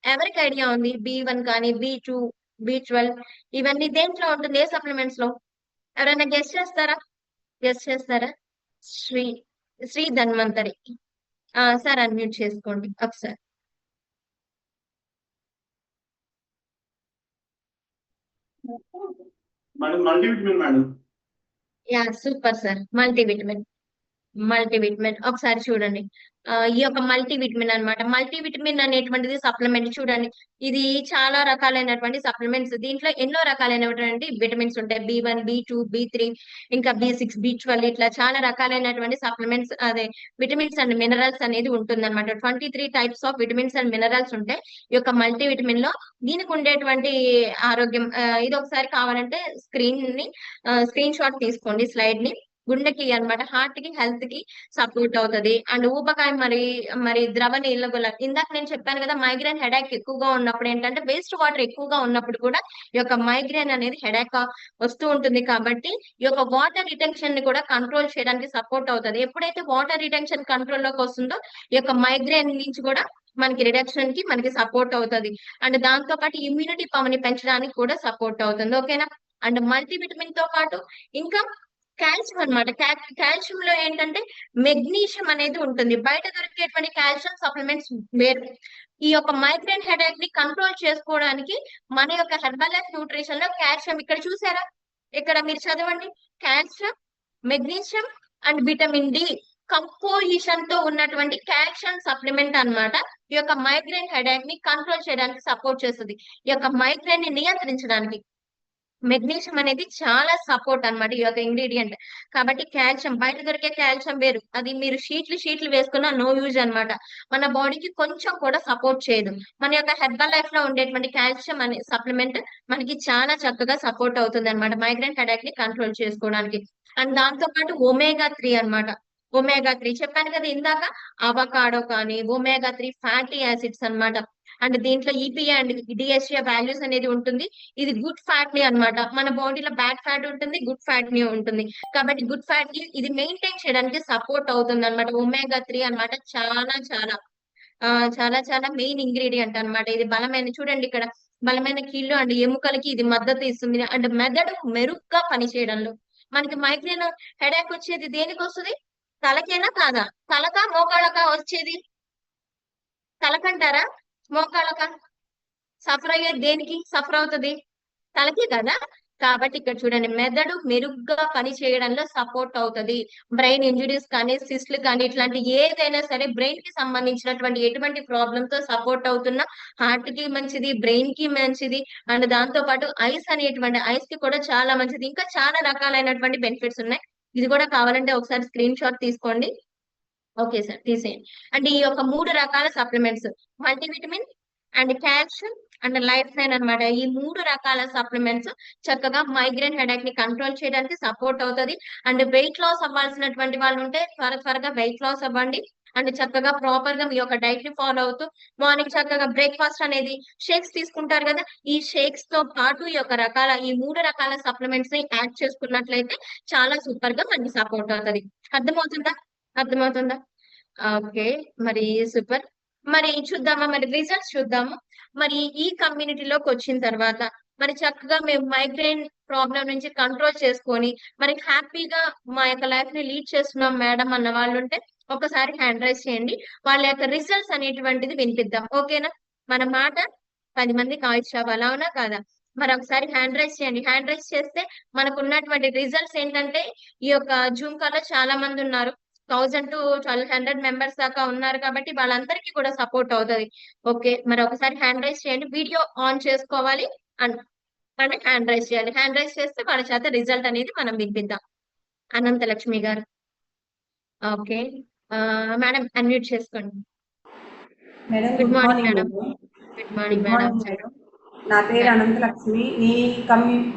ఎవరికి ఐడియా ఉంది? B1 కానీ B2, B12 ఇవన్నీ దేంట్లో ఉంటుంది, ఏ సప్లిమెంట్స్ లో? ఎవరైనా గెస్ట్ చేస్తారా? శ్రీ శ్రీ ధన్వంతరి. సార్ అన్మ్యూట్ చేసుకోండి ఒకసారి. Madam multivitamin madam. Yeah super sir. Multivitamin ఒకసారి చూడండి. ఈ యొక్క మల్టీవిటమిన్ అన్నమాట. మల్టీవిటమిన్ అనేటువంటిది సప్లిమెంట్ చూడండి. ఇది చాలా రకాలైనటువంటి సప్లిమెంట్స్. దీంట్లో ఎన్నో రకాలైనటువంటి విటమిన్స్ ఉంటాయి. B1, B2, B3 ఇంకా B6, B12 ఇట్లా చాలా రకాలైనటువంటి సప్లిమెంట్స్ అదే విటమిన్స్ అండ్ మినరల్స్ అనేది ఉంటుందన్నమాట. 23 types of vitamins and minerals ఉంటాయి ఈ యొక్క మల్టీవిటమిన్ లో. దీనికి ఉండేటువంటి ఆరోగ్యం ఇది ఒకసారి కావాలంటే స్క్రీన్ షాట్ తీసుకోండి స్లైడ్ ని. గుండెకి అన్నమాట, హార్ట్ కి, హెల్త్ కి సపోర్ట్ అవుతది. అండ్ ఊబకాయం మరి ద్రవ నీళ్ళగుల ఇందాక నేను చెప్పాను కదా, మైగ్రేన్ హెడేక్ ఎక్కువగా ఉన్నప్పుడు ఏంటంటే వేస్ట్ వాటర్ ఎక్కువగా ఉన్నప్పుడు కూడా ఈ యొక్క మైగ్రేన్ అనేది హెడేక్ వస్తూ ఉంటుంది. కాబట్టి ఈ యొక్క వాటర్ రిటెన్షన్ ని కూడా కంట్రోల్ చేయడానికి సపోర్ట్ అవుతుంది. ఎప్పుడైతే వాటర్ రిటెన్షన్ కంట్రోల్ లోకి వస్తుందో ఈ యొక్క మైగ్రేన్ నుంచి కూడా మనకి రిడక్షన్ కి మనకి సపోర్ట్ అవుతుంది. అండ్ దాంతో పాటు ఇమ్యూనిటీ పవర్ ని పెంచడానికి కూడా సపోర్ట్ అవుతుంది. ఓకేనా. అండ్ మల్టీవిటమిన్ తో పాటు ఇంకా కాల్షియం అన్నమాట. కాల్షియం లో ఏంటంటే మెగ్నీషియం అనేది ఉంటుంది. బయట దొరికేటువంటి కాల్షియం సప్లిమెంట్స్ వేరు. ఈ యొక్క మైగ్రేన్ హెడేక్ ని కంట్రోల్ చేసుకోవడానికి మన యొక్క హెర్బల్ లైఫ్ న్యూట్రిషన్ లో కాల్షియం ఇక్కడ చూసారా, ఇక్కడ మీరు చదవండి. Calcium, magnesium and vitamin D composition తో ఉన్నటువంటి కాల్షియం సప్లిమెంట్ అన్నమాట. ఈ యొక్క మైగ్రేన్ హెడేక్ ని కంట్రోల్ చేయడానికి సపోర్ట్ చేస్తుంది. ఈ యొక్క మైగ్రేన్ ని నియంత్రించడానికి మెగ్నీషియం అనేది చాలా సపోర్ట్ అన్నమాట ఈ యొక్క ఇంగ్రీడియంట్. కాబట్టి కాల్షియం బయట దొరికే కాల్షియం వేరు. అది మీరు షీట్లు వేసుకున్నా నో యూజ్ అన్నమాట. మన బాడీకి కొంచెం కూడా సపోర్ట్ చేయదు. మన యొక్క హెర్బల్ లైఫ్ లో ఉండేటువంటి కాల్షియం అనే సప్లిమెంట్ మనకి చాలా చక్కగా సపోర్ట్ అవుతుంది అన్నమాట మైగ్రేన్ హెడేక్ ని కంట్రోల్ చేసుకోవడానికి. అండ్ దాంతో పాటు ఒమేగా-3 అన్నమాట. ఒమేగా-3 చెప్పాను కదా ఇందాక, అవకాడో కానీ ఒమేగా-3 ఫ్యాటీ యాసిడ్స్ అన్నమాట. అండ్ దీంట్లో ఈపీఏ అండ్ డిఎస్ఏ వాల్యూస్ అనేది ఉంటుంది. ఇది గుడ్ ఫ్యాట్ ని అన్నమాట. మన బాడీలో బ్యాడ్ ఫ్యాట్ ఉంటుంది, గుడ్ ఫ్యాట్ ని ఉంటుంది. కాబట్టి గుడ్ ఫ్యాట్ ని ఇది మెయింటైన్ చేయడానికి సపోర్ట్ అవుతుంది అన్నమాట. ఒమేగా-3 అన్నమాట చాలా మెయిన్ ఇంగ్రీడియంట్ అన్నమాట. ఇది బలమైన చూడండి ఇక్కడ బలమైన కీళ్ళు అండ్ ఎముకలకి ఇది మద్దతు ఇస్తుంది. అండ్ మెదడు మెరుగ్గా పనిచేయడంలో. మనకి మైగ్రేన్ హెడేక్ వచ్చేది దేనికి వస్తుంది? తలకేనా కాదా? తలకా మోకాళ్ళకా వచ్చేది? తలకంటారా మోకాళ్ళకా? సఫర్ అయ్యేది దేనికి సఫర్ అవుతుంది? తలకి కదా. కాబట్టి ఇక్కడ చూడండి మెదడు మెరుగ్గా పని చేయడంలో సపోర్ట్ అవుతుంది. బ్రెయిన్ ఇంజురీస్ కానీ సిస్ట్లు కానీ ఇట్లాంటి ఏదైనా సరే బ్రెయిన్ కి సంబంధించినటువంటి ఎటువంటి ప్రాబ్లమ్ తో సపోర్ట్ అవుతున్నా హార్ట్ కి మంచిది, బ్రెయిన్ కి మంచిది. అండ్ దాంతో పాటు ఐస్ కి కూడా చాలా మంచిది. ఇంకా చాలా రకాలైనటువంటి బెనిఫిట్స్ ఉన్నాయి. ఇది కూడా కావాలంటే ఒకసారి స్క్రీన్ షాట్ తీసుకోండి. ఓకే సార్ తీసేయండి. అండ్ ఈ యొక్క 3 రకాల supplements multivitamin and calcium and life line అన్నమాట. ఈ 3 రకాల సప్లిమెంట్స్ చక్కగా మైగ్రేన్ హెడేక్ ని కంట్రోల్ చేయడానికి సపోర్ట్ అవుతుంది. అండ్ వెయిట్ లాస్ అవ్వాల్సినటువంటి వాళ్ళు ఉంటే త్వరగా వెయిట్ లాస్ అవ్వండి. అండ్ చక్కగా ప్రాపర్ గా మీ యొక్క డైట్ ని ఫాలో అవుతూ మార్నింగ్ చక్కగా బ్రేక్ఫాస్ట్ అనేది షేక్స్ తీసుకుంటారు కదా, ఈ షేక్స్ తో పాటు ఈ యొక్క ఈ 3 రకాల సప్లిమెంట్స్ ని యాడ్ చేసుకున్నట్లయితే చాలా సూపర్ గా మనకి సపోర్ట్ అవుతుంది. అర్థమవుతుందా? ఓకే మరి సూపర్. మరి చూద్దామా, మరి రిజల్ట్స్ చూద్దాము. మరి ఈ కమ్యూనిటీలోకి వచ్చిన తర్వాత మరి చక్కగా మేము మైగ్రేన్ ప్రాబ్లం నుంచి కంట్రోల్ చేసుకొని మరి హ్యాపీగా మా యొక్క లైఫ్ ని లీడ్ చేస్తున్నాం మేడం అన్న వాళ్ళు ఉంటే ఒకసారి హ్యాండ్ రైజ్ చేయండి. వాళ్ళ యొక్క రిజల్ట్స్ అనేటువంటిది వినిపిద్దాం. ఓకేనా. మన మాట 10 మందికి ఆయుష్ అవ్వాలి, అవునా కాదా? మరి ఒకసారి హ్యాండ్ రైజ్ చేయండి. హ్యాండ్ రైజ్ చేస్తే మనకు ఉన్నటువంటి రిజల్ట్స్ ఏంటంటే ఈ యొక్క జూమ్ కాల్ లో చాలా మంది ఉన్నారు. 1000 to 1200 మెంబర్స్ దాకా ఉన్నారు. కాబట్టి వాళ్ళందరికీ కూడా సపోర్ట్ అవుతుంది. ఓకే మరి ఒకసారి హ్యాండ్ రైజ్ చేయండి. వీడియో ఆన్ చేసుకోవాలి అండ్ హ్యాండ్ రైజ్ చేయాలి. హ్యాండ్ రైజ్ చేస్తే వాళ్ళ చేత రిజల్ట్ అనేది మనం వినిపిద్దాం. అనంతలక్ష్మి గారు ఓకే మేడం అన్మ్యూట్ చేసుకోండి. Madam good good morning morning madam. Madam. Good morning good madam. Morning madam. నా పేరు అనంతలక్ష్మి.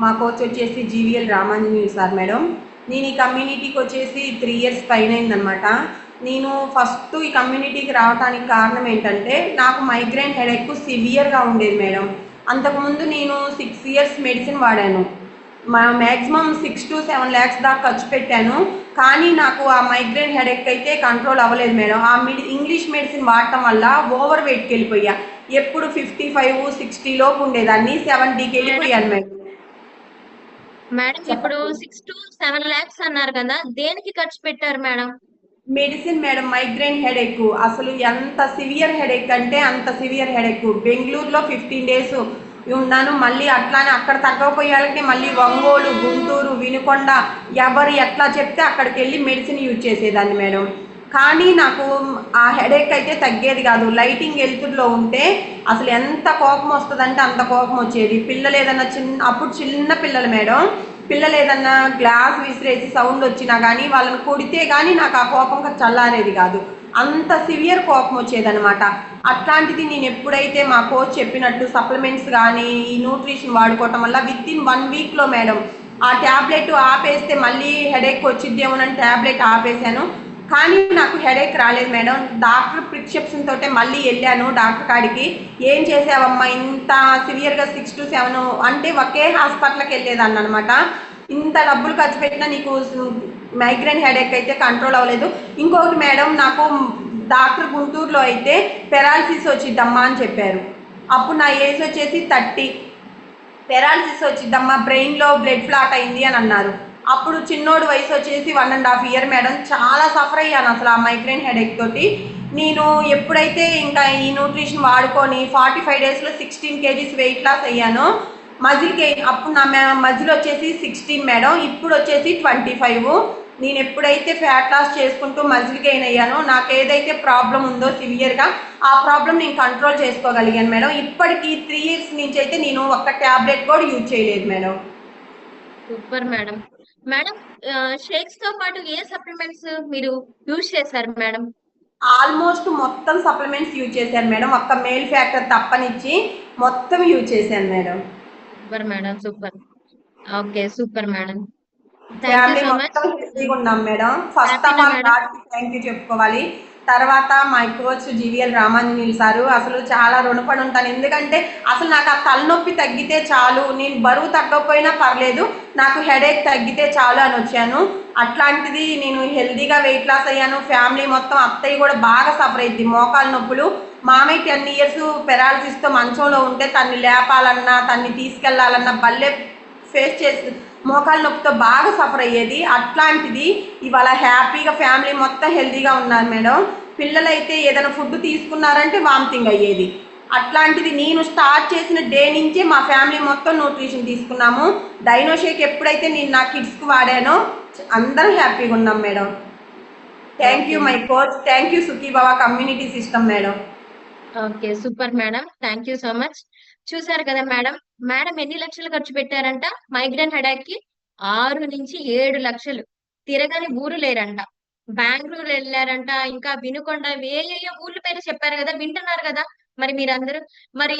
మా కోచ్ వచ్చేసి జీవీఎల్ రామాంజనేయ సార్ మేడం. నేను ఈ కమ్యూనిటీకి వచ్చేసి 3 years పైన అయిందనమాట. నేను ఫస్ట్ ఈ కమ్యూనిటీకి రావడానికి కారణం ఏంటంటే నాకు మైగ్రేన్ హెడేక్ సివియర్గా ఉండేది మేడం. అంతకుముందు నేను 6 years మెడిసిన్ వాడాను. మ్యాక్సిమం 6 to 7 lakhs దాకా ఖర్చు పెట్టాను. కానీ నాకు ఆ మైగ్రేన్ హెడేక్ అయితే కంట్రోల్ అవ్వలేదు మేడం. ఇంగ్లీష్ మెడిసిన్ వాడటం వల్ల ఓవర్ వెయిట్కి వెళ్ళిపోయా. ఎప్పుడు 55, 60 లోపు ఉండేదాన్ని, 70కి వెళ్ళిపోయాను మేడం. మేడం ఇప్పుడు 6 to 7 lakhs అన్నారు కదా, దేనికి ఖర్చు పెట్టారు madam? Medicine madam. Migraine headache అసలు ఎంత సివియర్ హెడేక్ అంటే అంత సివియర్ హెడేక్. బెంగళూరులో 15 days ఉన్నాను. మళ్ళీ అట్లానే అక్కడ తగ్గకపోయాలంటే మళ్ళీ ఒంగోలు, గుంటూరు, వినుకొండ ఎవరు ఎట్లా చెప్తే అక్కడికి వెళ్ళి మెడిసిన్ యూజ్ చేసేదాన్ని మేడం. కానీ నాకు ఆ హెడేక్ అయితే తగ్గేది కాదు. లైటింగ్ వెలుతురులో ఉంటే అసలు ఎంత కోపం వస్తుందంటే అంత కోపం వచ్చేది. పిల్లలు ఏదన్నా అప్పుడు చిన్న పిల్లలు మేడం, పిల్లలు ఏదన్నా గ్లాస్ విసిరేసి సౌండ్ వచ్చినా కానీ వాళ్ళని కొడితే కానీ నాకు ఆ కోపం చల్లారేది కాదు. అంత సివియర్ కోపం వచ్చేదనమాట. అట్లాంటిది నేను ఎప్పుడైతే మా కోచ్ చెప్పినట్టు సప్లిమెంట్స్ కానీ ఈ న్యూట్రిషన్ వాడుకోవటం వల్ల విత్ ఇన్ 1 వీక్లో మేడం ఆ ట్యాబ్లెట్ ఆపేస్తే మళ్ళీ హెడేక్ వచ్చిద్దేమోనని ట్యాబ్లెట్ ఆపేశాను. కానీ నాకు హెడేక్ రాలేదు మేడం. డాక్టర్ ప్రిస్క్రిప్షన్ తోటే మళ్ళీ వెళ్ళాను డాక్టర్ కాడికి. ఏం చేసావమ్మా ఇంత సివియర్గా 6 to 7 అంటే ఒకే హాస్పిటల్కి వెళ్ళేదాన్ని అనమాట. ఇంత డబ్బులు ఖర్చు పెట్టినా నీకు మైగ్రేన్ హెడేక్ అయితే కంట్రోల్ అవ్వలేదు. ఇంకొకటి మేడం, నాకు డాక్టర్ గుంటూరులో అయితే పెరాలసిస్ వచ్చిద్దమ్మా అని చెప్పారు. అప్పుడు నా ఏజ్ వచ్చేసి 30. పెరాలసిస్ వచ్చిద్దమ్మా, బ్రెయిన్లో బ్లడ్ ఫ్లాట్ అయింది అని అన్నారు. అప్పుడు చిన్నోడు వయసు వచ్చేసి 1.5 year మేడం. చాలా సఫర్ అయ్యాను అసలు ఆ మైగ్రేన్ హెడేక్ తోటి. నేను ఎప్పుడైతే ఇంకా ఈ న్యూట్రిషన్ వాడుకొని 45 daysలో 16 kgs వెయిట్ లాస్ అయ్యాను. మజిల్ గెయిన్ అప్పుడు నా మజిల్ వచ్చేసి 16 మేడం, ఇప్పుడు వచ్చేసి 25. నేను ఎప్పుడైతే ఫ్యాట్ లాస్ చేసుకుంటూ మజిల్ గెయిన్ అయ్యానో నాకు ఏదైతే ప్రాబ్లం ఉందో సివియర్గా ఆ ప్రాబ్లం నేను కంట్రోల్ చేసుకోగలిగాను మేడం. ఇప్పటికి 3 years నుంచి అయితే నేను ఒక్క ట్యాబ్లెట్ కూడా యూజ్ చేయలేదు madam. Super madam. Madam, shakes తో పాటు ఏ సప్లిమెంట్స్ మీరు యూజ్ చేశారు మేడం? ఆల్మోస్ట్ మొత్తం సప్లిమెంట్స్ యూజ్ చేశాను మేడం. ఒక్క మేల్ ఫ్యాక్టర్ తప్పనిచ్చి మొత్తం యూజ్ చేశాను madam. Super madam, super. Okay, super madam. Thank you family so much. మొత్తం హెల్తీగా ఉన్నాం మేడం. ఫస్ట్ ఆఫ్ ఆల్ గాడ్కి థ్యాంక్ యూ చెప్పుకోవాలి. తర్వాత మా కోచ్ జీవీఎల్ రామాంజనేయులు సారు అసలు చాలా రుణపడి ఉంటాను. ఎందుకంటే అసలు నాకు ఆ తలనొప్పి తగ్గితే చాలు, నేను బరువు తగ్గకపోయినా పర్లేదు, నాకు హెడేక్ తగ్గితే చాలు అని వచ్చాను. అట్లాంటిది నేను హెల్తీగా వెయిట్ లాస్ అయ్యాను. ఫ్యామిలీ మొత్తం, అత్తయ్య కూడా బాగా సఫర్ అయింది మోకాలు నొప్పులు. మామయ్య 10 years పెరాలసిస్తో మంచంలో ఉంటే తన్ని లేపాలన్నా తన్ని తీసుకెళ్లాలన్నా బల్లే ఫేస్ చేసి మోకాలు నొప్పితో బాగా సఫర్ అయ్యేది. అట్లాంటిది ఇవాళ హ్యాపీగా ఫ్యామిలీ మొత్తం హెల్తీగా ఉన్నారు మేడం. పిల్లలైతే ఏదైనా ఫుడ్ తీసుకున్నారంటే వామిటింగ్ అయ్యేది. అట్లాంటిది నేను స్టార్ట్ చేసిన డే నుంచే మా ఫ్యామిలీ మొత్తం న్యూట్రిషన్ తీసుకున్నాము. డైనో షేక్ ఎప్పుడైతే నేను నా కిడ్స్కి వాడానో అందరం హ్యాపీగా ఉన్నాం madam. Thank you my coach, thank you Sukhibhava community system madam. Okay, super madam. Thank you so much. చూసారు కదా మేడం, మేడం ఎన్ని లక్షలు ఖర్చు పెట్టారంట మైగ్రేన్ హెడేక్ కి? 6 నుంచి 7 లక్షలు. తిరగని ఊరు లేరంట. బెంగళూరు వెళ్ళారంట, ఇంకా వినుకొండ, ఏయేయో ఊర్ల పేరు చెప్పారు కదా, వింటున్నారు కదా మరి మీరందరూ. మరి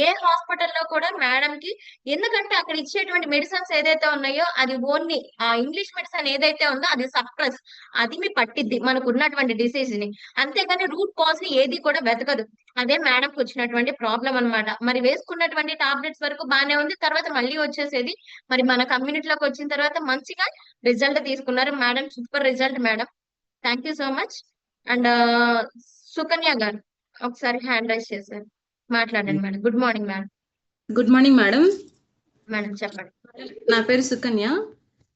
ఏ హాస్పిటల్లో కూడా మేడం కి, ఎందుకంటే అక్కడ ఇచ్చేటువంటి మెడిసిన్స్ ఏదైతే ఉన్నాయో అది ఓన్లీ ఆ ఇంగ్లీష్ మెడిసిన్ ఏదైతే ఉందో అది సప్రెస్, అది మీ పట్టిద్ది మనకు ఉన్నటువంటి డిసీజ్ ని, అంతేగాని రూట్ కాజ్ ని ఏది కూడా వెతకదు. అదే మేడంకి వచ్చినటువంటి ప్రాబ్లం అన్నమాట. మరి వేసుకున్నటువంటి టాబ్లెట్స్ వరకు బాగానే ఉంది, తర్వాత మళ్ళీ వచ్చేసేది. మరి మన కమ్యూనిటీలోకి వచ్చిన తర్వాత మంచిగా రిజల్ట్ తీసుకున్నారు madam. Super result madam. Thank you so much. And Sukanya గారు ఒకసారి హ్యాండ్ రైజ్ చేశారు, మాట్లాడండి madam. Good morning madam. Good morning madam. Madam చెప్పండి. నా పేరు సుకన్య,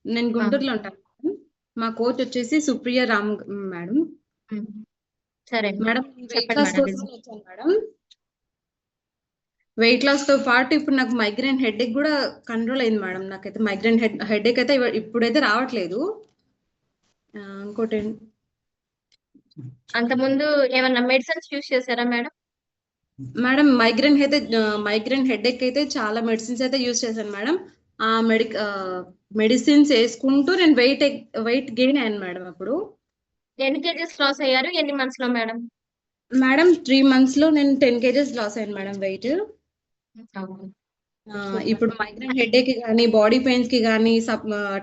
నేను గుంటూరులో ఉంటాను. మా కోచ్ వచ్చేసి సుప్రియ రామ్ మేడం. సరే మేడం వెయిట్ లాస్ చెప్పండి కోసం వచ్చాను మేడం. వెయిట్ లాస్ తో పాటు ఇప్పుడు నాకు మైగ్రేన్ హెడేక్ కూడా కంట్రోల్ అయింది మేడం. నాకైతే మైగ్రేన్ హెడేక్ అయితే ఇప్పుడైతే రావట్లేదు. ఇంకోటి అంతకుముందు ఏమన్నా మెడిసిన్స్ యూజ్ చేశారా మేడం? మేడం మైగ్రేన్ హెడేక్ అయితే చాలా మెడిసిన్స్ అయితే యూజ్ చేశాను మేడం. ఆ మెడిసిన్స్ వేసుకుంటూ నేను వెయిట్ గెయిన్ అయ్యాను మేడం. అప్పుడు ఎన్ని కేజెస్ లాస్ అయ్యారు, ఎన్ని మంత్స్ లో మేడం? మేడం 3 months లో నేను 10 kgs లాస్ అయ్యాను మేడం వెయిట్. ఇప్పుడు మైగ్రేన్ హెడేక్ కి కానీ బాడీ పెయిన్స్ కి కానీ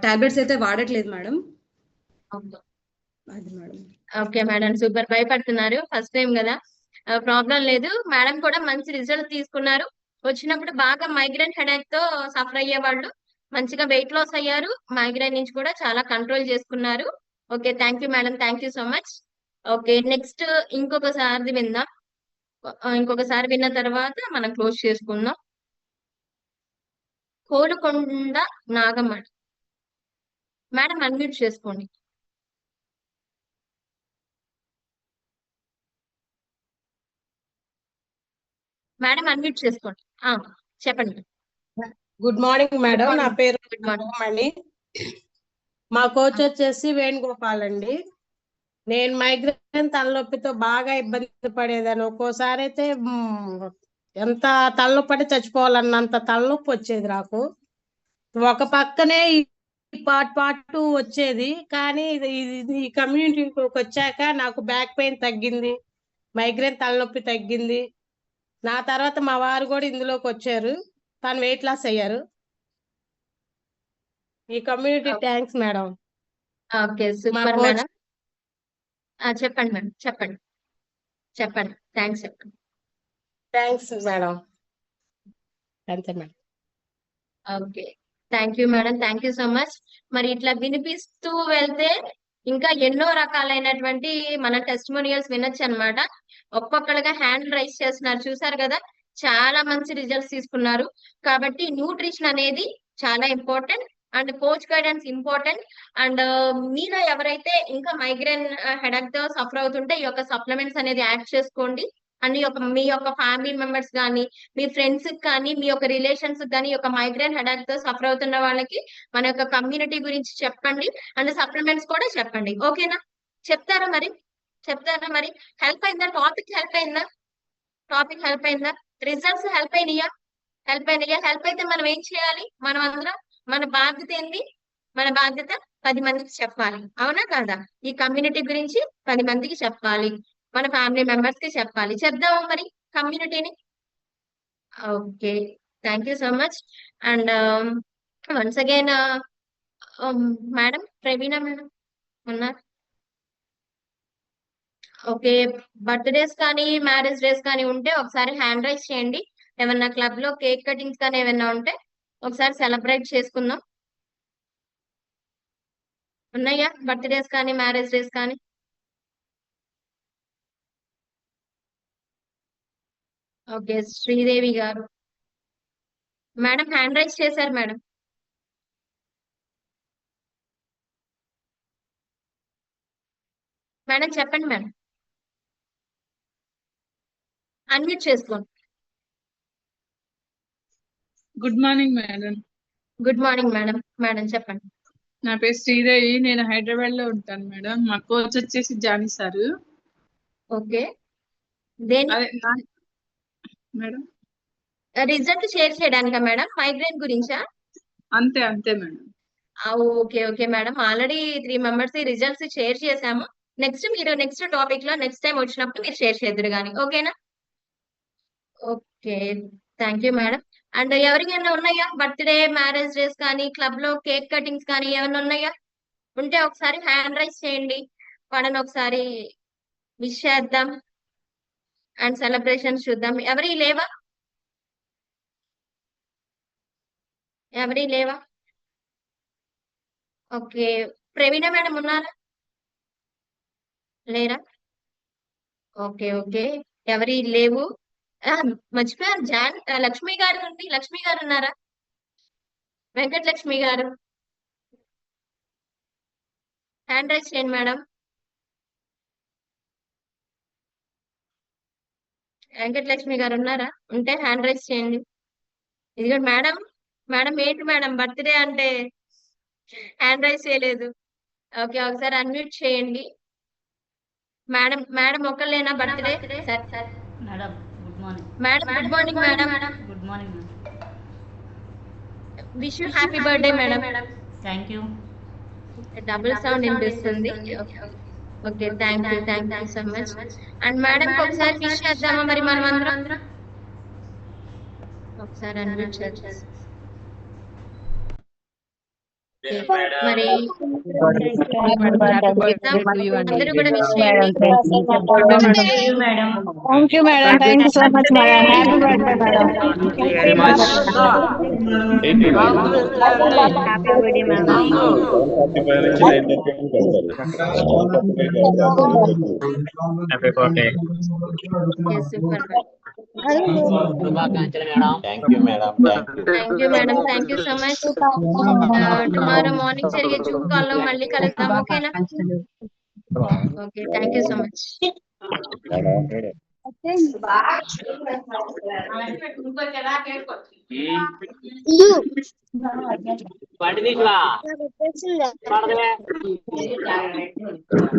టాబ్లెట్స్ అయితే వాడట్లేదు మేడం. అది మేడం. Okay madam, super. భయపడుతున్నారు, ఫస్ట్ టైం కదా, ప్రాబ్లం లేదు. మేడం కూడా మంచి రిజల్ట్ తీసుకున్నారు. వచ్చినప్పుడు బాగా మైగ్రేన్ హెడేక్ తో సఫర్ అయ్యే వాళ్ళు మంచిగా వెయిట్ లాస్ అయ్యారు. మైగ్రేన్ నుంచి కూడా చాలా కంట్రోల్ చేసుకున్నారు. Okay, thank you madam, thank you so much. Okay, next ఇంకొకసారి విందాం. ఇంకొకసారి విన్న తర్వాత మనం క్లోజ్ చేసుకుందాం. కోలుకొండ నాగమ్మ మేడం, అన్మ్యూట్ చేసుకోండి. మేడం అన్మ్యూట్ చేసుకోండి. చెప్పండి. గుడ్ మార్నింగ్ మేడం, నా పేరు గుడ్ మార్నింగ్. మణి. మా కోచ్ వచ్చేసి వేణుగోపాల్ అండి. నేను మైగ్రేన్ తలనొప్పితో బాగా ఇబ్బంది పడేదాన్ని. ఒక్కోసారి అయితే ఎంత తలనొప్పి అంటే చచ్చిపోవాలన్నంత తలనొప్పి వచ్చేది నాకు. ఒక పక్కనే పాటు వచ్చేది, కానీ ఈ కమ్యూనిటీకి వచ్చాక నాకు బ్యాక్ పెయిన్ తగ్గింది, మైగ్రేన్ తలనొప్పి తగ్గింది. నా తర్వాత మా వారు కూడా ఇందులోకి వచ్చారు, తను వెయిట్ లాస్ అయ్యారు. ఈ కమ్యూనిటీ థ్యాంక్స్ మేడం. ఓకే, మా సూపర్ కోచ్ మేడం. చెప్పండి మేడం, చెప్పండి చెప్పండి. థ్యాంక్స్ చెప్పండి. Thanks madam. అంతే madam. Okay, thank you madam, thank you so much. మరి ఇట్లా వినిపిస్తూ వెళ్తే ఇంకా ఎన్నో రకాలైనటువంటి మన టెస్టిమోనియల్స్ వినొచ్చు అన్నమాట. ఒక్కొక్కరుగా హ్యాండ్ రైస్ చేస్తున్నారు, చూసారు కదా, చాలా మంచి రిజల్ట్స్ తీసుకున్నారు. కాబట్టి న్యూట్రిషన్ అనేది చాలా important and coach guidance important. And మీలో ఎవరైతే ఇంకా మైగ్రేన్ హెడేక్ తో సఫర్ అవుతుంటే ఈ యొక్క సప్లిమెంట్స్ అనేది యాడ్ చేసుకోండి. అండ్ మీ యొక్క ఫ్యామిలీ మెంబర్స్ కానీ, మీ ఫ్రెండ్స్ కానీ, మీ యొక్క రిలేషన్స్ కానీ, ఈ యొక్క మైగ్రేన్ హెడేక్ తో సఫర్ అవుతున్న వాళ్ళకి మన యొక్క కమ్యూనిటీ గురించి చెప్పండి. అండ్ సప్లిమెంట్స్ కూడా చెప్పండి. ఓకేనా? చెప్తారా మరి? హెల్ప్ అయిందా? టాపిక్ హెల్ప్ అయిందా? రిజల్ట్స్ హెల్ప్ అయినాయా? హెల్ప్ అయితే మనం ఏం చేయాలి? మనం అందరం మన బాధ్యత ఏంది? మన బాధ్యత 10 మందికి చెప్పాలి, అవునా కాదా? ఈ కమ్యూనిటీ గురించి 10 మందికి చెప్పాలి, మన ఫ్యామిలీ మెంబర్స్ కి చెప్పాలి. చెప్దామా మరి కమ్యూనిటీని? Okay, thank you so much. And once again madam Praveena madam ఉన్నారు. ఓకే, బర్త్డేస్ కానీ మ్యారేజ్ డేస్ కానీ ఉంటే ఒకసారి హ్యాండ్ రైజ్ చేయండి. ఏమన్నా క్లబ్ లో కేక్ కటింగ్స్ కానీ ఏమన్నా ఉంటే ఒకసారి సెలబ్రేట్ చేసుకుందాం. ఉన్నాయా బర్త్డేస్ కానీ మ్యారేజ్ డేస్ కానీ? ఓకే, శ్రీదేవి గారు మేడం హ్యాండ్ రైజ్ చేశారు మేడం. మేడం చెప్పండి మేడం, అన్మ్యూట్ చేసుకోండి. Good morning madam. Good morning madam. Madam చెప్పండి. నా పేరు శ్రీదేవి, నేను హైదరాబాద్ లో ఉంటాను మేడం. మా కోచ్ వచ్చేసి జానీ సార్. ఓకే, దేని మేడం రిజల్ట్ షేర్ చేయడానికా మేడం? మైగ్రేన్ గురించా? అంతే madam. Okay okay madam, already 3 members results share చేశాము. మీరు నెక్స్ట్ టాపిక్ లో నెక్స్ట్ టైం వచ్చినప్పుడు మీరు షేర్ చేద్దరు కానీ, ఓకేనా? Okay, thank you madam. And ఎవరికైనా ఉన్నాయా బర్త్డే మ్యారేజ్ డేస్ కానీ, క్లబ్ లో కేక్ కటింగ్స్ కానీ ఏమైనా ఉన్నాయా? ఉంటే ఒకసారి హ్యాండ్ రైజ్ చేయండి, వాళ్ళని ఒకసారి విష్ చేద్దాం అండ్ సెలబ్రేషన్స్ చూద్దాం. ఎవరి లేవా? ఓకే, ప్రవీణ మేడం ఉన్నారా? లేరా? ఓకే ఓకే, ఎవరి లేవు. మర్చిపోయారు, లక్ష్మి గారు ఉంది. లక్ష్మి గారు ఉన్నారా? వెంకటలక్ష్మి గారు హ్యాండ్ రైజ్ చేయండి మేడం. వెంకటలక్ష్మి గారు ఉన్నారా? ఉంటే హ్యాండ్ రైజ్ చేయండి. ఇదిగో మేడం. ఏంటి మేడం బర్త్డే అంటే హ్యాండ్ రైజ్ చేయలేదు? ఓకే, ఒకసారి అన్మ్యూట్ చేయండి. మేడం ఒకళ్ళేనా బర్త్డే? సరే madam good morning. Madam good morning madam. Good morning madam. Wish you happy birthday madam. Thank you. Double sound వినిపిస్తుంది. Okay, thank you so much. And madam ఒకసారి wish చేద్దామా మరి మనం అందరం? ఒకసారి అన్మ్యూట్ చేద్దాం. మరి అందరూ కూడా విష్ చేయండి. Thank you madam, thank you so much madam. Happy birthday madam. Thank you madam, thank you so much. Tomorrow morning జరిగే జూమ్ కాల్ లో మళ్ళీ కలుద్దాం, ఓకేనా? Okay, thank you so much.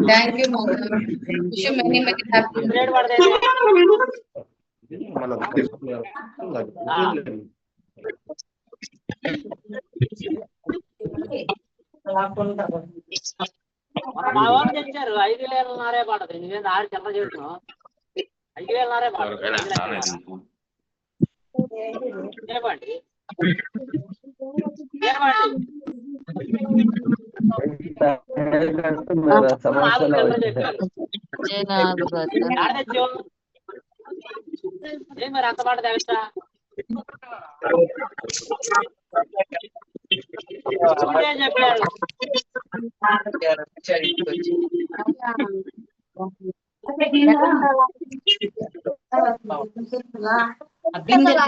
Thank you wish many many happy మా వాళ్ళు తెచ్చారు 5,000 పడదు నువ్వేం ఆరు చెప్ప చేస్తున్నావు 5,000 పడదు చెప్పండి మరి అంత మాట తెలుసా చెప్పారు అభిందర్